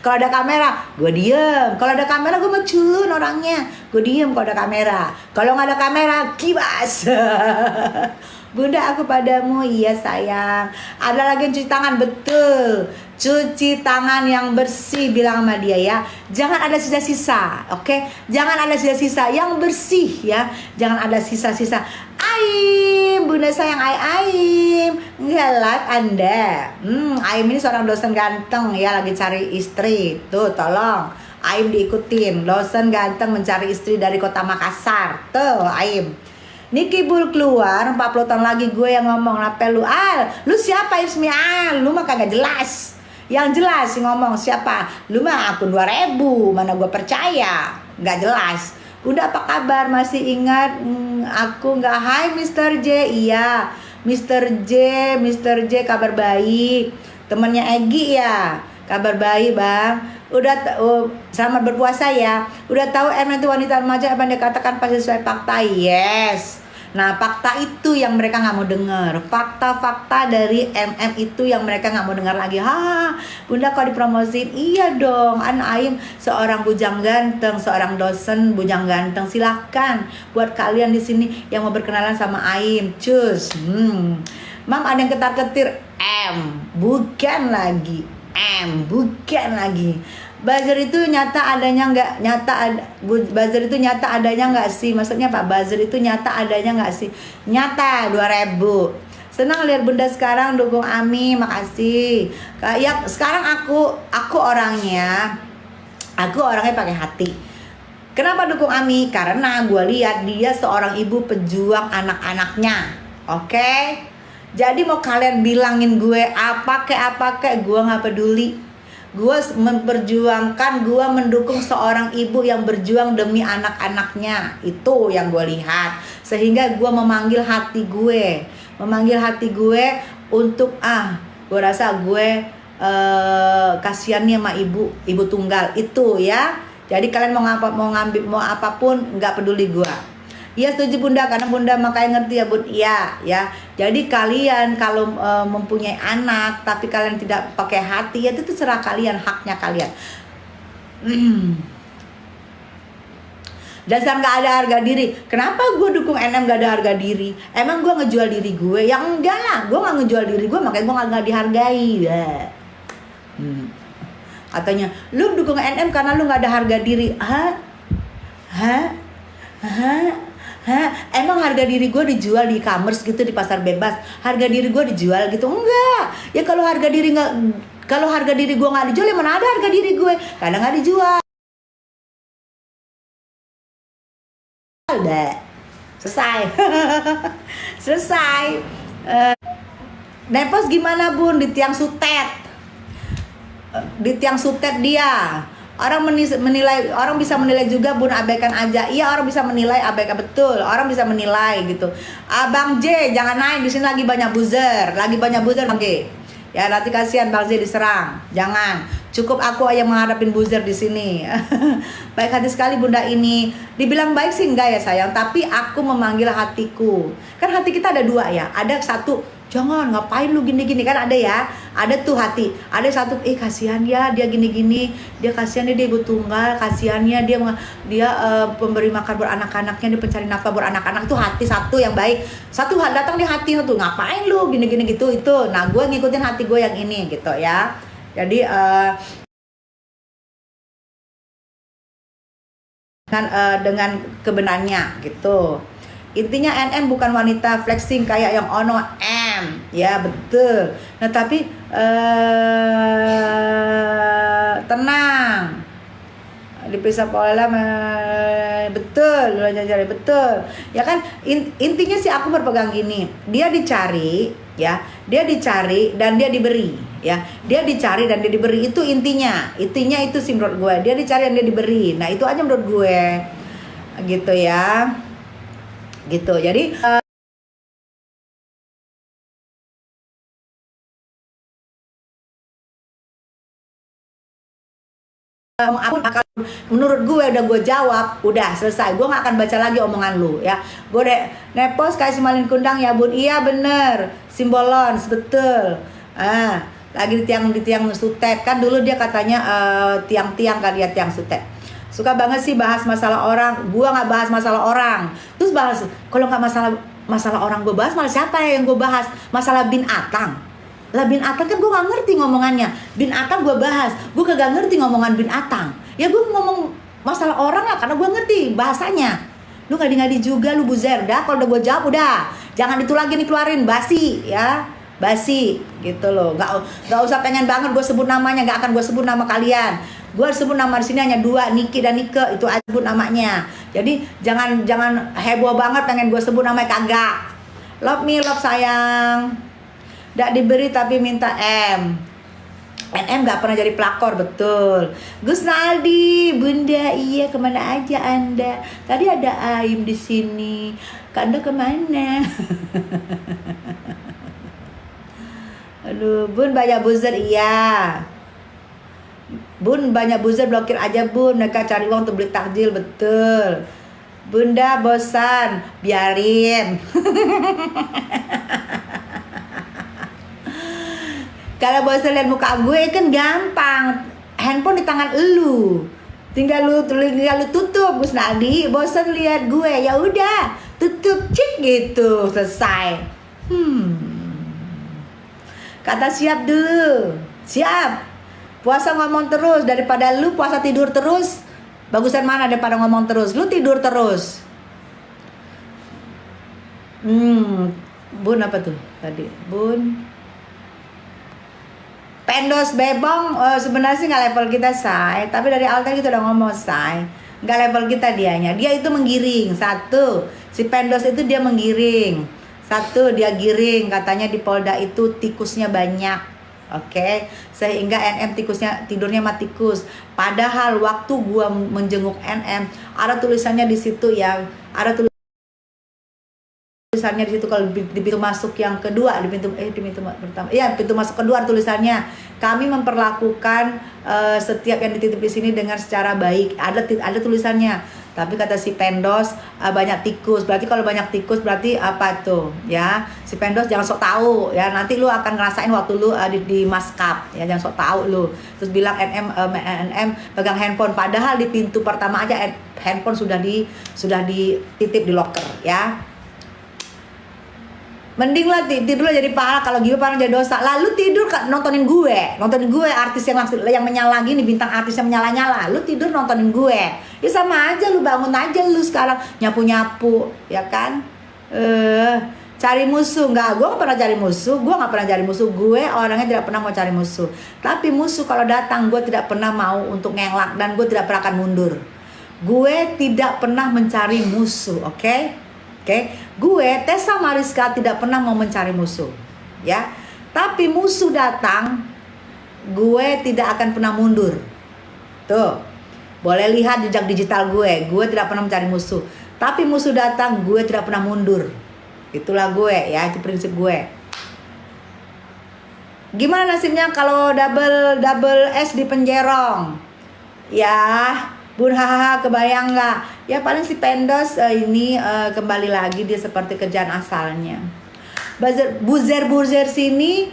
A: Kalau ada kamera, gua diem. Kalau ada kamera, gua mau culun orangnya. Gua diem kalau ada kamera. Kalau nggak ada kamera, kibas. Bunda aku padamu, iya sayang. Ada lagi yang cuci tangan, betul. Cuci tangan yang bersih, bilang sama dia ya. Jangan ada sisa-sisa, oke? Jangan ada sisa-sisa, yang bersih ya. Jangan ada sisa-sisa. Aim, Bunda sayang Aim. Nggak like Anda. Aim ini seorang dosen ganteng ya, lagi cari istri. Tuh, tolong. Aim diikutin. Dosen ganteng mencari istri dari kota Makassar. Tuh, Aim. Niki Bull keluar 40 tahun lagi gue yang ngomong apa lu lu siapa Ismi lu mah kagak jelas. Yang jelas ngomong siapa? Lu mah akun 2000, mana gue percaya. Nggak jelas. Udah apa kabar? Masih ingat aku nggak? Hai Mr. J. Iya Mr. J kabar baik. Temennya Egi ya. Kabar baik bang. Udah selamat berpuasa ya. Udah tahu MM itu wanita remaja apa yang dikatakan pasti sesuai fakta. Yes. Nah fakta itu yang mereka nggak mau dengar. Fakta-fakta dari MM itu yang mereka nggak mau dengar lagi. Bunda kok dipromosin? Iya dong. Aim seorang bujang ganteng, seorang dosen bujang ganteng. Silahkan buat kalian di sini yang mau berkenalan sama Aim. Cus. Mam ada yang ketar-ketir. Bukan lagi. Bukan lagi. Buzzer itu nyata adanya nggak? Buzzer itu nyata adanya nggak sih? Maksudnya Pak, buzzer itu nyata adanya nggak sih? Nyata 2000. Senang lihat Bunda sekarang dukung Ami, makasih. Ya sekarang aku orangnya pakai hati. Kenapa dukung Ami? Karena gue lihat dia seorang ibu pejuang anak-anaknya. Oke? Jadi mau kalian bilangin gue apa kek gue nggak peduli. Gue memperjuangkan, gue mendukung seorang ibu yang berjuang demi anak-anaknya. Itu yang gue lihat. Sehingga gue memanggil hati gue untuk gue rasa gue kasihan nih sama ibu tunggal itu ya. Jadi kalian mau apapun nggak peduli gue. Iya setuju Bunda, karena Bunda makanya ngerti ya Bun. Iya ya. Jadi kalian kalau mempunyai anak tapi kalian tidak pakai hati, ya itu terserah kalian, haknya kalian. Dasar nggak ada harga diri. Kenapa gue dukung NM gak ada harga diri? Emang gue ngejual diri gue? Ya enggak lah, gue nggak ngejual diri gue, makanya gue nggak dihargai. Katanya lu dukung NM karena lu nggak ada harga diri. Emang harga diri gue dijual di e-commerce gitu, di pasar bebas? Harga diri gue dijual gitu? Enggak. Ya kalau harga diri gue nggak dijual, ya mana ada harga diri gue? Karena nggak dijual. Udah selesai. Selesai. Nepos gimana Bun? Di tiang sutet dia. Orang menilai, orang bisa menilai juga Bun abaikan aja. Iya orang bisa menilai abaikan, betul. Orang bisa menilai gitu. Bang J jangan naik di sini, lagi banyak buzzer Bang J. Ya nanti kasihan Bang J diserang. Jangan. Cukup aku yang menghadapin buzzer di sini. Baik hati sekali bunda ini. Dibilang baik sih enggak ya sayang, tapi aku memanggil hatiku. Kan hati kita ada dua ya. Ada satu, jangan ngapain lu gini-gini, kan ada ya. Ada tuh hati. Ada satu, kasihan ya dia gini-gini. Dia kasihan dia ibu tunggal, kasihannya dia pemberi makan buat anak-anaknya, dia pencari nafkah buat anak-anak. Itu hati satu yang baik. Satu datang di hati tuh, ngapain lu gini-gini gitu itu. Nah, gue ngikutin hati gue yang ini gitu ya. Jadi dengan kebenarnya gitu. Intinya NN bukan wanita flexing kayak yang ono ya betul. Nah tapi tenang, diperiksa pola betul, betul ya kan. Intinya sih aku berpegang gini, dia dicari ya, dia dicari dan dia diberi ya, dia dicari dan dia diberi, itu intinya itu sih menurut gue, dia dicari dan dia diberi. Nah itu aja menurut gue gitu ya, gitu. Jadi menurut gue udah gue jawab, udah selesai. Gue gak akan baca lagi omongan lu ya. Gue deh nepos kayak Simalin Kundang ya bun. Iya bener, simbolon betul. Lagi di tiang sutet kan dulu dia katanya tiang-tiang kan ya, tiang sutet. Suka banget sih bahas masalah orang. Gue nggak bahas masalah orang. Terus bahas kalau nggak masalah orang gue bahas, malah siapa yang gue bahas? Masalah bin Atang. Lah bin Atang kan gue gak ngerti ngomongannya. Bin Atang gue bahas, gue kagak ngerti ngomongan bin Atang. Ya gue ngomong masalah orang lah karena gue ngerti bahasanya. Lu ngadi-ngadi juga lu buzer dah. Kalau udah gue jawab udah, jangan itu lagi nih keluarin, basi ya, basi gitu loh. Gak usah pengen banget gue sebut namanya, gak akan gue sebut nama kalian. Gue sebut nama di sini hanya dua, Niki dan Nike, itu aja sebut namanya. Jadi jangan heboh banget pengen gue sebut namanya, kagak. Love me, love sayang. Nggak diberi tapi minta NM nggak pernah jadi pelakor, betul. Gus Naldi, bunda iya kemana aja anda? Tadi ada Aim di sini, Anda kemana? Aduh, bun banyak buzzer iya. Bun banyak buzzer, blokir aja bun. Mereka cari uang untuk beli takjil, betul. Bunda bosan, biarin. Kalau bosan lihat muka gue kan gampang, handphone di tangan elu, tinggal lu tutup. Gus Nadi bosan lihat gue, ya udah tutup, cik gitu, selesai. Kata siap dulu, siap. Puasa ngomong terus daripada lu puasa tidur terus. Bagusan mana daripada ngomong terus, lu tidur terus. Bun apa tuh tadi, bun? Pendos bebong sebenarnya sih nggak level kita say, tapi dari awal tadi kita udah ngomong say, nggak level kita dianya. Dia itu menggiring, satu si Pendos itu dia menggiring, satu dia giring, katanya di Polda itu tikusnya banyak, oke? Sehingga NM tidurnya mati tikus. Padahal waktu gua menjenguk NM ada tulisannya di situ ya, ada tulisannya di situ kalau di pintu masuk yang kedua, di pintu pertama, ya pintu masuk kedua tulisannya, kami memperlakukan setiap yang dititip di sini dengan secara baik. Ada tulisannya. Tapi kata si Pendos banyak tikus. Berarti kalau banyak tikus berarti apa tuh ya? Si Pendos jangan sok tahu ya. Nanti lu akan ngerasain waktu lu di maskap ya, jangan sok tahu lu. Terus bilang NM pegang handphone, padahal di pintu pertama aja handphone sudah dititip di locker ya. Mending lah tidur jadi pahala, kalau gitu pahala jadi dosa. Lalu tidur nontonin gue artis yang menyala gini, bintang artis yang menyala-nyala. Lu tidur nontonin gue, ya sama aja. Lu bangun aja lu sekarang nyapu-nyapu ya kan. Cari musuh, gue gak pernah cari musuh. Gue orangnya tidak pernah mau cari musuh. Tapi musuh kalau datang gue tidak pernah mau untuk ngelak, dan gue tidak pernah akan mundur. Gue tidak pernah mencari musuh, oke? Gue Tessa Mariska tidak pernah mau mencari musuh, ya. Tapi musuh datang, gue tidak akan pernah mundur. Tuh, boleh lihat jejak digital gue tidak pernah mencari musuh. Tapi musuh datang, gue tidak pernah mundur. Itulah gue, ya, itu prinsip gue. Gimana nasibnya kalau double S di Penjerong? Ya, Bun, hahaha, kebayang nggak? Ya paling si Pendos ini kembali lagi dia seperti kerjaan asalnya. Buzer sini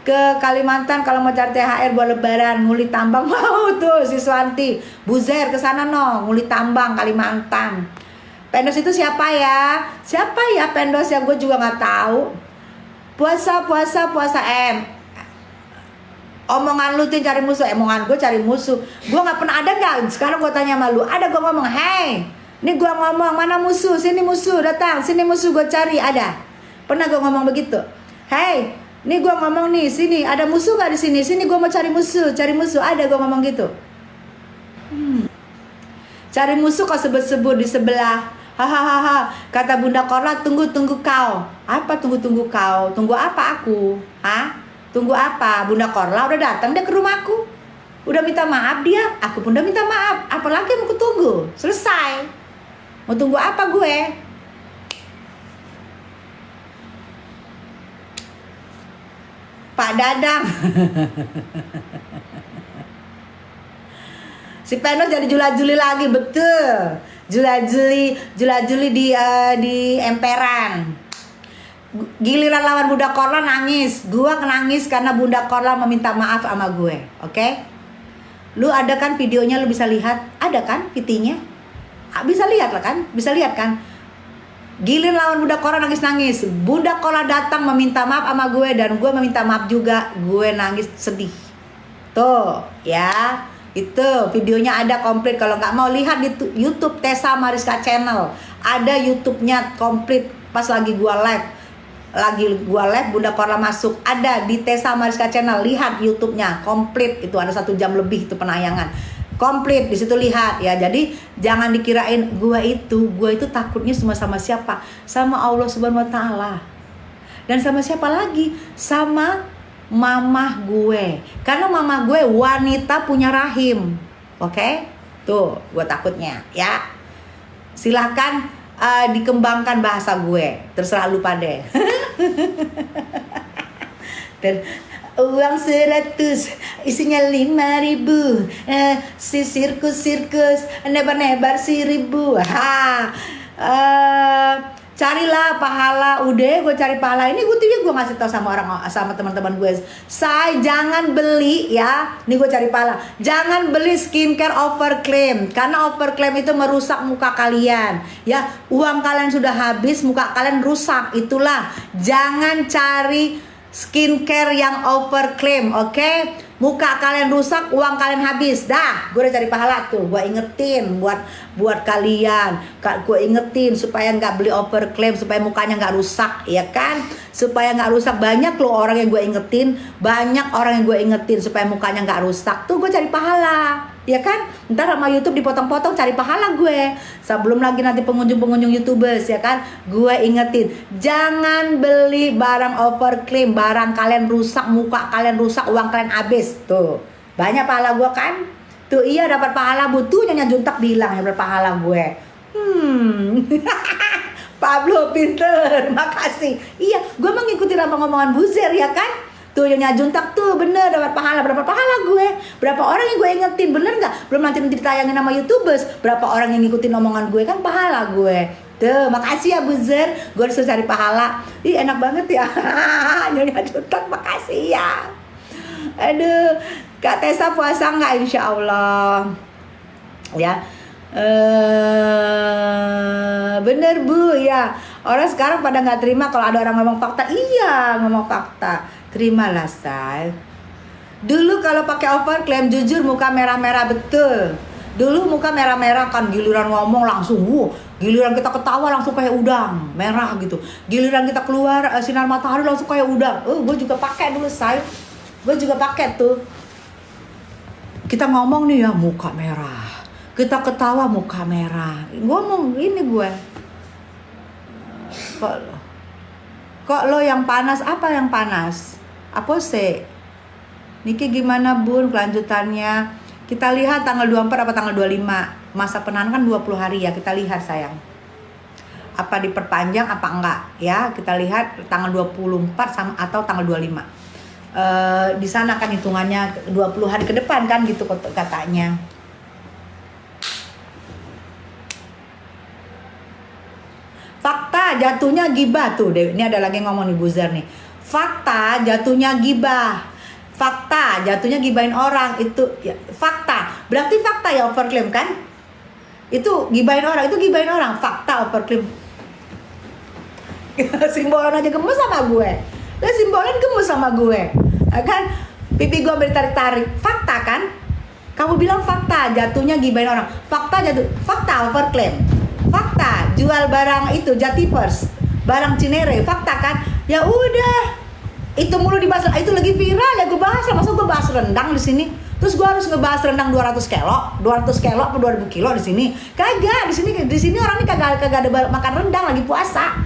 A: ke Kalimantan kalau mau cari THR buat lebaran, nguli tambang mau tuh si Swanti. Buzer ke sana no, nguli tambang Kalimantan. Pendos itu siapa ya? Siapa ya Pendos yang gue juga nggak tahu. Puasa omongan lu tuh cari musuh, omongan gue cari musuh. Gue nggak pernah ada nggak? Sekarang gue tanya sama lu, ada gue ngomong, hey, ini gue ngomong mana musuh? Sini musuh datang, sini musuh gue cari, ada? Pernah gue ngomong begitu? Hey, ini gue ngomong nih, sini ada musuh nggak di sini? Sini gue mau cari musuh, ada gue ngomong gitu. Cari musuh kau sebut-sebut di sebelah. Hahaha, kata Bunda Korla, tunggu kau. Apa tunggu kau? Tunggu apa aku? Hah? Tunggu apa? Bunda Korla udah datang dia ke rumahku. Udah minta maaf dia, aku pun udah minta maaf. Apalagi mau tunggu? Selesai. Mau tunggu apa gue? Pak Dadang. Si Peno jadi jula-juli lagi, betul. Jula-juli di emperan. Giliran lawan Bunda Korla nangis. Gua nangis karena Bunda Korla meminta maaf sama gue. Oke? Lu ada kan videonya, lu bisa lihat? Ada kan VT-nya? Bisa lihat lah kan? Bisa lihat kan? Giliran lawan Bunda Korla nangis-nangis. Bunda Korla datang meminta maaf sama gue dan gue meminta maaf juga. Gue nangis sedih. Tuh, ya. Itu videonya ada komplit. Kalau nggak mau lihat di YouTube Tessa Mariska Channel, ada YouTube-nya komplit. Pas lagi gua live Bunda Korla masuk, ada di Tessa Mariska Channel. Lihat YouTube-nya komplit, itu ada 1 jam lebih itu penayangan komplit, di situ lihat ya. Jadi jangan dikirain gua itu takutnya cuma sama siapa? Sama Allah Subhanahu wa taala. Dan sama siapa lagi? Sama mamah gue, karena mamah gue wanita punya rahim. Oke? Tuh gue takutnya ya. Silahkan dikembangkan bahasa gue, terserah lu pada. Uang 100 isinya 5.000, si sirkus nebar 1.000. Carilah pahala. Udah gue cari pahala ini, gue ngasih tahu sama teman-teman gue, say jangan beli ya, ini gue cari pahala, jangan beli skincare overclaim, karena overclaim itu merusak muka kalian ya. Uang kalian sudah habis, muka kalian rusak. Itulah, jangan cari skincare yang overclaim. Oke? Muka kalian rusak, uang kalian habis. Dah, gue udah cari pahala tuh. Gue ingetin buat kalian. Gue ingetin supaya nggak beli overclaim, supaya mukanya nggak rusak, ya kan? Supaya nggak rusak. Banyak loh orang yang gue ingetin, supaya mukanya nggak rusak. Tuh gue cari pahala, ya kan? Ntar sama YouTube dipotong-potong cari pahala gue. Sebelum lagi nanti pengunjung YouTubers, ya kan? Gue ingetin, jangan beli barang overclaim. Barang kalian rusak, muka kalian rusak, uang kalian habis. Tuh, banyak pahala gue kan? Tuh iya, dapat pahala. Butuh Nyonya Juntak bilang ya, dapat pahala gue. Pablo pinter, makasih. Iya, gue mengikuti ngomongan Buzer, ya kan? Tuh Nyonya Juntak tuh bener dapat pahala. Berapa pahala gue? Berapa orang yang gue ingetin, bener nggak? Belum nanti ditayangin sama YouTubers. Berapa orang yang ngikutin omongan gue, kan pahala gue. Tuh, makasih ya Buzer. Gue disuruh cari pahala. Ih, enak banget ya. Nyonya Juntak, makasih ya. Aduh, Kak Tessa puasa nggak? Insya Allah ya. Bener Bu ya. Orang sekarang pada nggak terima kalau ada orang ngomong fakta. Iya, ngomong fakta. Terimalah say. Dulu kalau pakai overclaim, jujur muka merah-merah, betul. Dulu muka merah-merah kan, giliran ngomong langsung giliran kita ketawa langsung kayak udang merah gitu. Giliran kita keluar sinar matahari langsung kayak udang. Gue juga pakai dulu say. Gue juga pakai tuh. Kita ngomong nih ya muka merah, kita ketawa muka merah. Ngomong ini gue. Kok lo yang panas? Apa yang panas? Apa sih? Niki gimana Bun kelanjutannya? Kita lihat tanggal 24 apa tanggal 25. Masa penahanan kan 20 hari ya. Kita lihat sayang, apa diperpanjang apa enggak ya. Kita lihat tanggal 24 sama atau tanggal 25. di sana kan hitungannya 20 hari ke depan kan gitu katanya. Fakta jatuhnya gibah tuh. Ini ada lagi ngomong nih buzzer nih. Fakta jatuhnya gibah. Fakta jatuhnya gibahin orang itu ya, fakta. Berarti fakta ya overclaim kan? Itu gibahin orang, itu gibahin orang. Fakta overclaim. Simbolan aja gemes sama gue. Lah simbolan gemes sama gue. Kan pipi gue hampir tarik-tarik. Fakta kan? Kamu bilang fakta jatuhnya gibahin orang. Fakta jatuh. Fakta overclaim. Fakta jual barang itu Jativers, barang Cinere, fakta kan? Ya udah, itu mulu dibahas, itu lagi viral ya gue bahas lah. Masa gue bahas rendang di sini? Terus gue harus ngebahas rendang 200 kilo apa 2000 kilo di sini? Kagak, di sini orang ini kagak ada makan rendang, lagi puasa.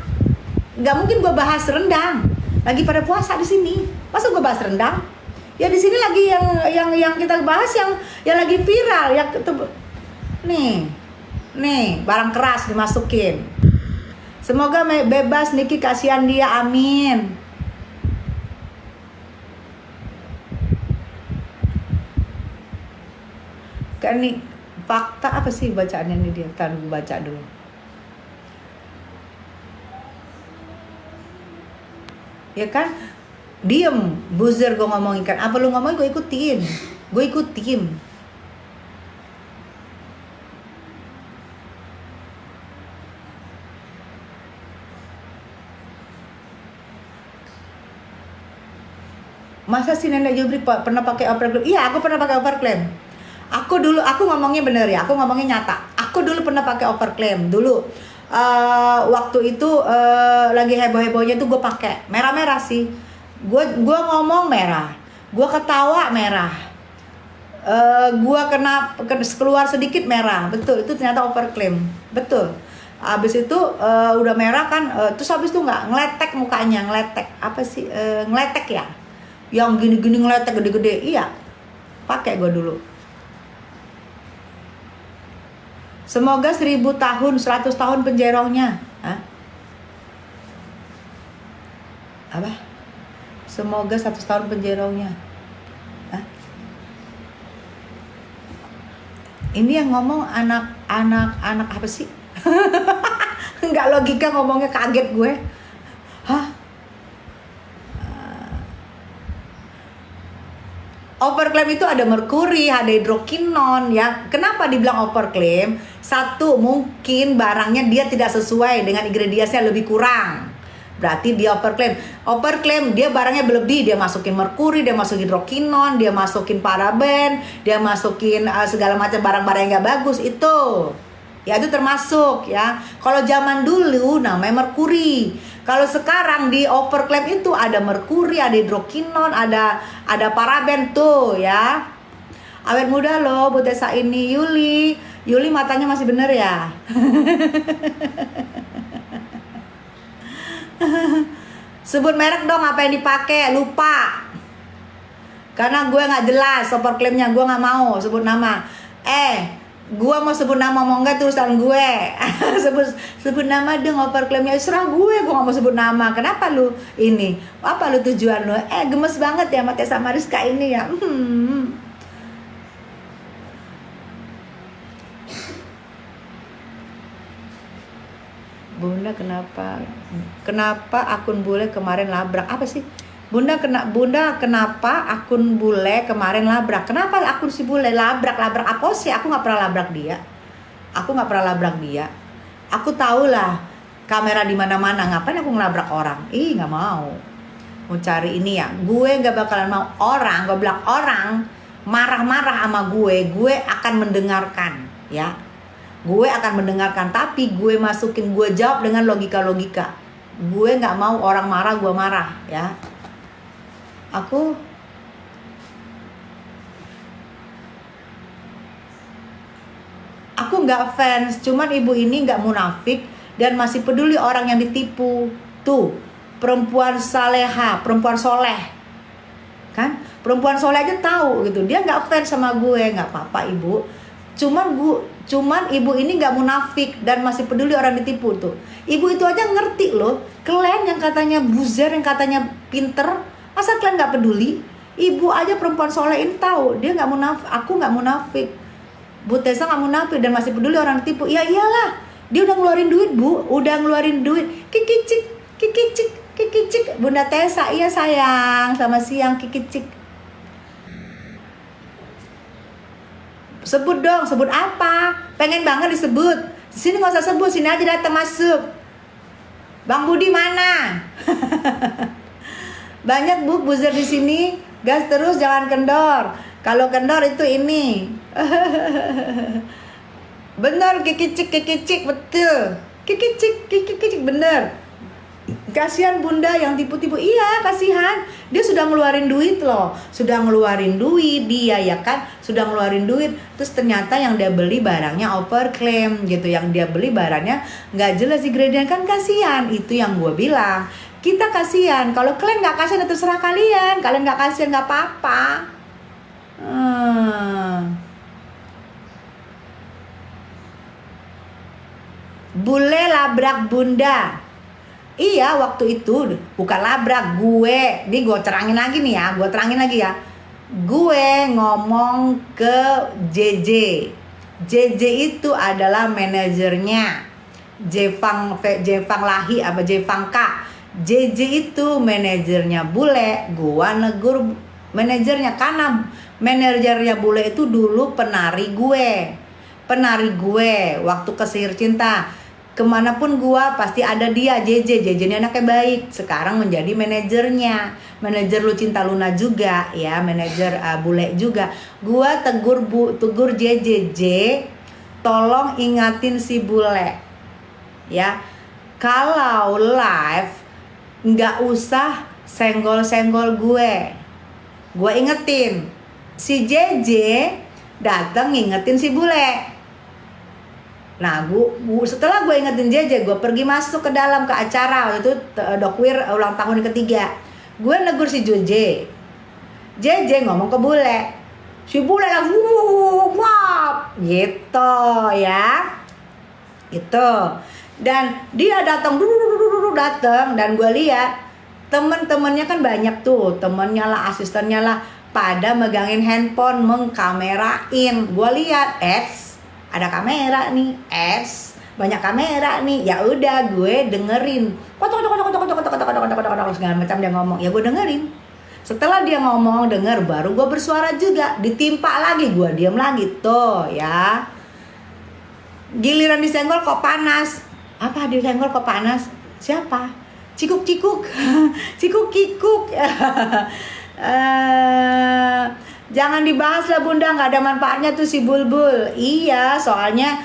A: Gak mungkin gue bahas rendang, lagi pada puasa di sini. Masa gue bahas rendang? Ya di sini lagi yang kita bahas yang lagi viral, yang nih barang keras dimasukin. Semoga bebas Niki, kasihan dia, amin. Kan nih fakta apa sih bacaannya nih dia? Kan baca dulu. Ya kan? Diem, buzzer gue ngomongin kan. Apa lu ngomongin gue ikutin. Masa si nenek Jubri pernah pakai overclaim? Iya, aku pernah pakai overclaim. Aku ngomongnya bener ya, aku ngomongnya nyata. Aku dulu pernah pakai overclaim dulu. Waktu itu lagi heboh-hebohnya tuh gue pakai merah-merah sih. Gue ngomong merah, gue ketawa merah, gue kena keluar sedikit merah. Betul, itu ternyata overclaim. Betul. Abis itu udah merah kan, terus habis itu nggak ngeletek mukanya, ngeletek apa sih? Ngeletek ya? Yang gini-gini ngeletek gede-gede. Iya, pakai gue dulu. Semoga 1000 tahun, 100 tahun penjerongnya. Hah? Apa? Semoga 100 tahun penjerongnya. Hah? Ini yang ngomong anak apa sih? Enggak logika ngomongnya, kaget gue. Hah? Overclaim itu ada merkuri, ada hidrokinon ya. Kenapa dibilang overclaim? Satu, mungkin barangnya dia tidak sesuai dengan ingredientsnya, lebih kurang. Berarti dia overclaim. Overclaim dia barangnya berlebih, dia masukin merkuri, dia masukin hidrokinon, dia masukin paraben, dia masukin segala macam barang-barang yang gak bagus itu. Ya itu termasuk ya. Kalau zaman dulu namanya merkuri. Kalau sekarang di overclaim itu ada merkuri, ada hidrokinon, ada paraben tuh ya. Awet muda loh Bu Tessa ini. Yuli matanya masih bener ya. Sebut merek dong, apa yang dipakai, lupa. Karena gue nggak jelas overclaimnya, gue nggak mau sebut nama. Gue mau sebut nama mau enggak tulisan gue. sebut nama dong overclaimnya, serah gue nggak mau sebut nama. Kenapa lu ini? Apa lu tujuan lu? Gemes banget ya sama Tessa Mariska ini ya. Bunda kenapa akun bule kemarin labrak? Apa sih? Bunda kenapa akun bule kemarin labrak? Kenapa akun si bule labrak apa sih? Aku nggak pernah labrak dia. Aku tahu lah kamera di mana-mana. Ngapain aku ngelabrak orang? Nggak mau. Mau cari ini ya. Gue nggak bakalan mau orang. Gue bilang orang marah-marah sama gue akan mendengarkan ya. Gue akan mendengarkan, tapi gue jawab dengan logika. Gue nggak mau orang marah, gue marah ya. Aku nggak fans, cuman ibu ini nggak munafik dan masih peduli orang yang ditipu. Tuh, perempuan saleha, perempuan soleh, kan? Perempuan soleh aja tahu gitu. Dia nggak fans sama gue, nggak apa-apa ibu. Cuman ibu ini nggak munafik dan masih peduli orang ditipu tuh. Ibu itu aja ngerti loh. Kalian yang katanya buzzer, yang katanya pinter, Masa kalian nggak peduli? Ibu aja perempuan soleh ini tahu, dia nggak munafik, aku nggak munafik, Bu Tessa nggak munafik dan masih peduli orang tipu. Ya iyalah, dia udah ngeluarin duit, Bu, udah ngeluarin duit. Kikicik, kikicik, kikicik. Bunda Tessa, iya sayang, sama siang kikicik. Sebut dong, sebut apa? Pengen banget disebut. Sini nggak usah sebut, sini aja datang masuk. Bang Budi mana? Banyak Bu buzzer di sini. Gas terus, jangan kendor. Kalau kendor itu ini. Bener, kikicik, betul. Kikicik, bener. Kasihan Bunda yang tipu-tipu. Iya, kasihan. Dia sudah ngeluarin duit loh. Sudah ngeluarin duit dia ya kan. Sudah ngeluarin duit. Terus ternyata yang dia beli barangnya overclaim gitu. Yang dia beli barangnya nggak jelas di gradient, kan kasihan. Itu yang gue bilang. Kita kasihan. Kalau kalian nggak kasihan, terserah kalian. Kalian nggak kasihan nggak apa-apa. Bule labrak Bunda. Iya, waktu itu bukan labrak gue. Nih gue terangin lagi nih ya. Gue terangin lagi ya. Gue ngomong ke JJ. JJ itu adalah manajernya Jefang Lahi apa Jefang K. JJ itu manajernya bule. Gua negur manajernya karena manajernya bule itu dulu penari gue waktu ke Sihir Cinta. Kemanapun gua pasti ada dia. JJ ini anaknya baik. Sekarang menjadi manajernya, manajer Lucinta Luna juga ya, manajer bule juga. Gua tegur JJ, tolong ingatin si bule ya, kalau live nggak usah senggol-senggol gue ingetin. Si JJ datang ngingetin si bule. Nah, setelah gue ingetin JJ, gue pergi masuk ke dalam ke acara waktu itu Dokwir ulang tahun ketiga. Gue negur si JJ ngomong ke bule. Si bule langsung maaf gitu ya. Itu. Dan dia datang dan gue lihat temen-temennya kan banyak tuh, temennya lah, asistennya lah, pada megangin handphone, mengkamerain. Gue lihat, ada kamera nih, banyak kamera nih. Ya udah, gue dengerin. Segala macam dia ngomong, ya gue dengerin. Setelah dia ngomong, denger, baru gue bersuara juga. Ditimpa lagi, gue diam lagi tuh ya. Giliran disenggol kok panas. Apa disenggol kok panas? Siapa? Cikuk-cikuk. Cikuk-kikuk. Jangan dibahas lah Bunda, nggak ada manfaatnya tuh si Bulbul. Iya, soalnya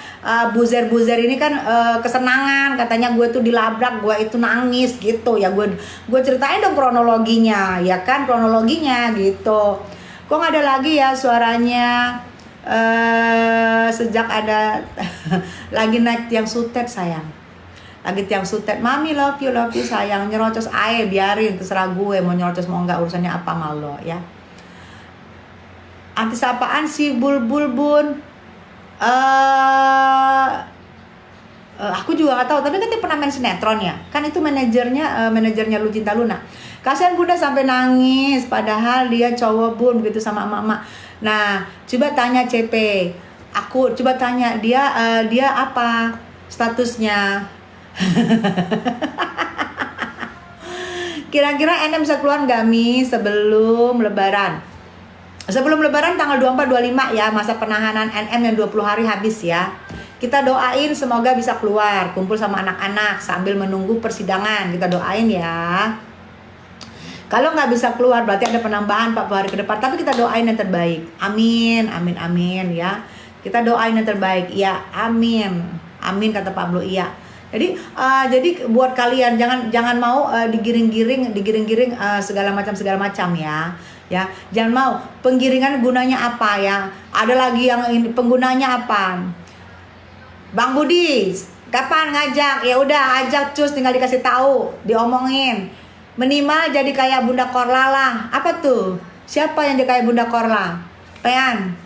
A: buzer-buzer ini kan kesenangan. Katanya gue tuh dilabrak, gue itu nangis gitu ya. Gue ceritain dong kronologinya, ya kan, kronologinya gitu. Kok nggak ada lagi ya suaranya? Sejak ada lagi naik tiang sutet sayang, lagi tiang sutet. Mami love you sayang. Nyerocos air biarin, terserah gue mau nyerocos mau enggak, urusannya apa malo ya. Artis apaan sih Bulbul Bun? Aku juga gak tahu, tapi kan dia pernah main sinetron ya. Kan itu manajernya Lucinta Luna. Kasihan Bunda sampai nangis, padahal dia cowok Bun begitu sama emak-emak. Nah, coba tanya CP. Aku coba tanya dia apa statusnya. Kira-kira NM bisa keluar nggak Mi sebelum Lebaran? Sebelum Lebaran tanggal 24-25 ya, masa penahanan NM yang 20 hari habis ya. Kita doain semoga bisa keluar, kumpul sama anak-anak sambil menunggu persidangan. Kita doain ya. Kalau nggak bisa keluar berarti ada penambahan 40 hari ke depan. Tapi kita doain yang terbaik. Amin ya. Kita doain yang terbaik. Ya, amin kata Pak Blo. Iya. Jadi buat kalian jangan mau digiring-giring segala macam ya. Ya, jangan mau. Penggiringan gunanya apa ya? Ada lagi yang ini penggunanya apa? Bang Budi, kapan ngajak? Ya udah ajak cus, tinggal dikasih tahu, diomongin. Minimal jadi kayak Bunda Korla lah. Apa tuh? Siapa yang jadi kayak Bunda Korla? Pean.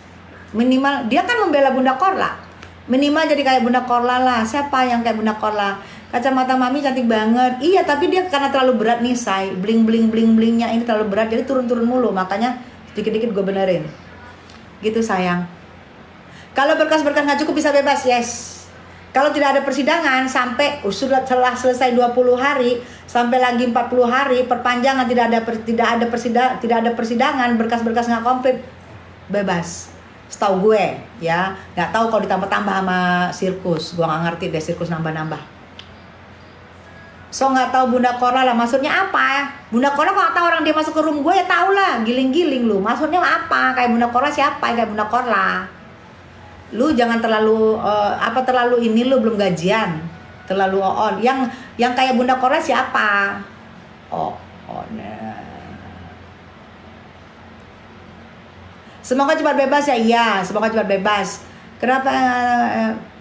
A: Minimal dia kan membela Bunda Korla. Minimal jadi kayak Bunda Korla lah. Siapa yang kayak Bunda Korla? kacamata mami cantik banget. Iya, tapi dia karena terlalu berat nih, say. Bling-blingnya ini terlalu berat, jadi turun-turun mulu. Makanya sedikit-dikit gue benerin. Gitu, sayang. Kalau berkas-berkas nggak cukup bisa bebas, yes. Kalau tidak ada persidangan sampai setelah selesai 20 hari sampai lagi 40 hari perpanjangan, tidak ada persidangan, berkas-berkas nggak komplit, bebas. Setahu gue ya, nggak tahu kalau ditambah-tambah sama sirkus, gue nggak ngerti deh sirkus nambah-nambah. So nggak tahu Bunda Korla lah, maksudnya apa? Bunda Korla kalau tahu orang dia masuk ke room gue ya tau lah, giling-giling lu. Maksudnya apa? Kayak Bunda Korla siapa? Kayak Bunda Korla. Lu jangan terlalu terlalu ini, lu belum gajian, terlalu on. Yang kayak Bunda Korla siapa? Semoga cepat bebas ya. Iya, semoga cepat bebas. Kenapa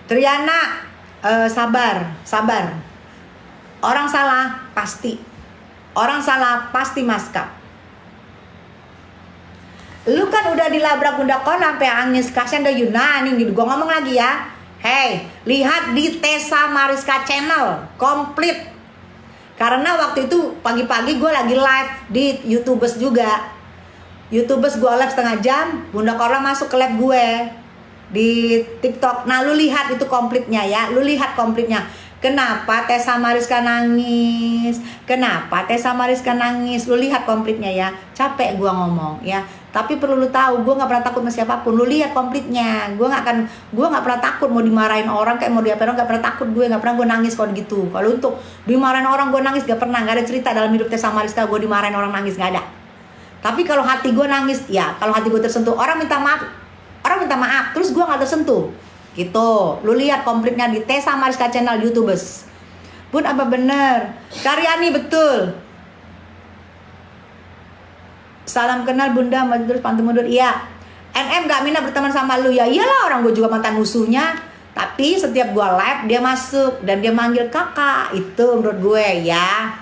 A: Triana sabar. Orang salah pasti maskap. Lu kan udah dilabrak Bunda Korla sampai angis, kasihan dah Yunani gitu. Gua ngomong lagi ya. Hey, lihat di Tessa Mariska channel komplit. Karena waktu itu pagi-pagi gue lagi live di YouTubers juga. YouTubers gue live setengah jam, Bunda Korla masuk ke live gue di TikTok. Nah, lu lihat itu komplitnya ya. Lu lihat komplitnya. Kenapa Tessa Mariska nangis? Lu lihat komplitnya ya. Capek gua ngomong ya. Tapi perlu lu tahu, gua nggak pernah takut sama siapapun. Lu lihat komplitnya. Gua nggak pernah takut mau dimarahin orang kayak mau diapain orang, nggak pernah takut gue. Nggak pernah gue nangis kalau gitu. Kalau untuk dimarahin orang gue nangis nggak pernah. Nggak ada cerita dalam hidup Tessa Mariska gue dimarahin orang nangis, nggak ada. Tapi kalau hati gue nangis ya, kalau hati gue tersentuh, orang minta maaf, terus gue nggak tersentuh. Gitu, lu lihat komplitnya di Tessa Mariska channel YouTubers. Bun, apa bener? Karyani betul. Salam kenal Bunda, maju terus pantun mundur. Iya. NM gak minat berteman sama lu ya. Iyalah, orang gue juga mantan musuhnya. Tapi setiap gue live dia masuk dan dia manggil kakak. Itu menurut gue ya.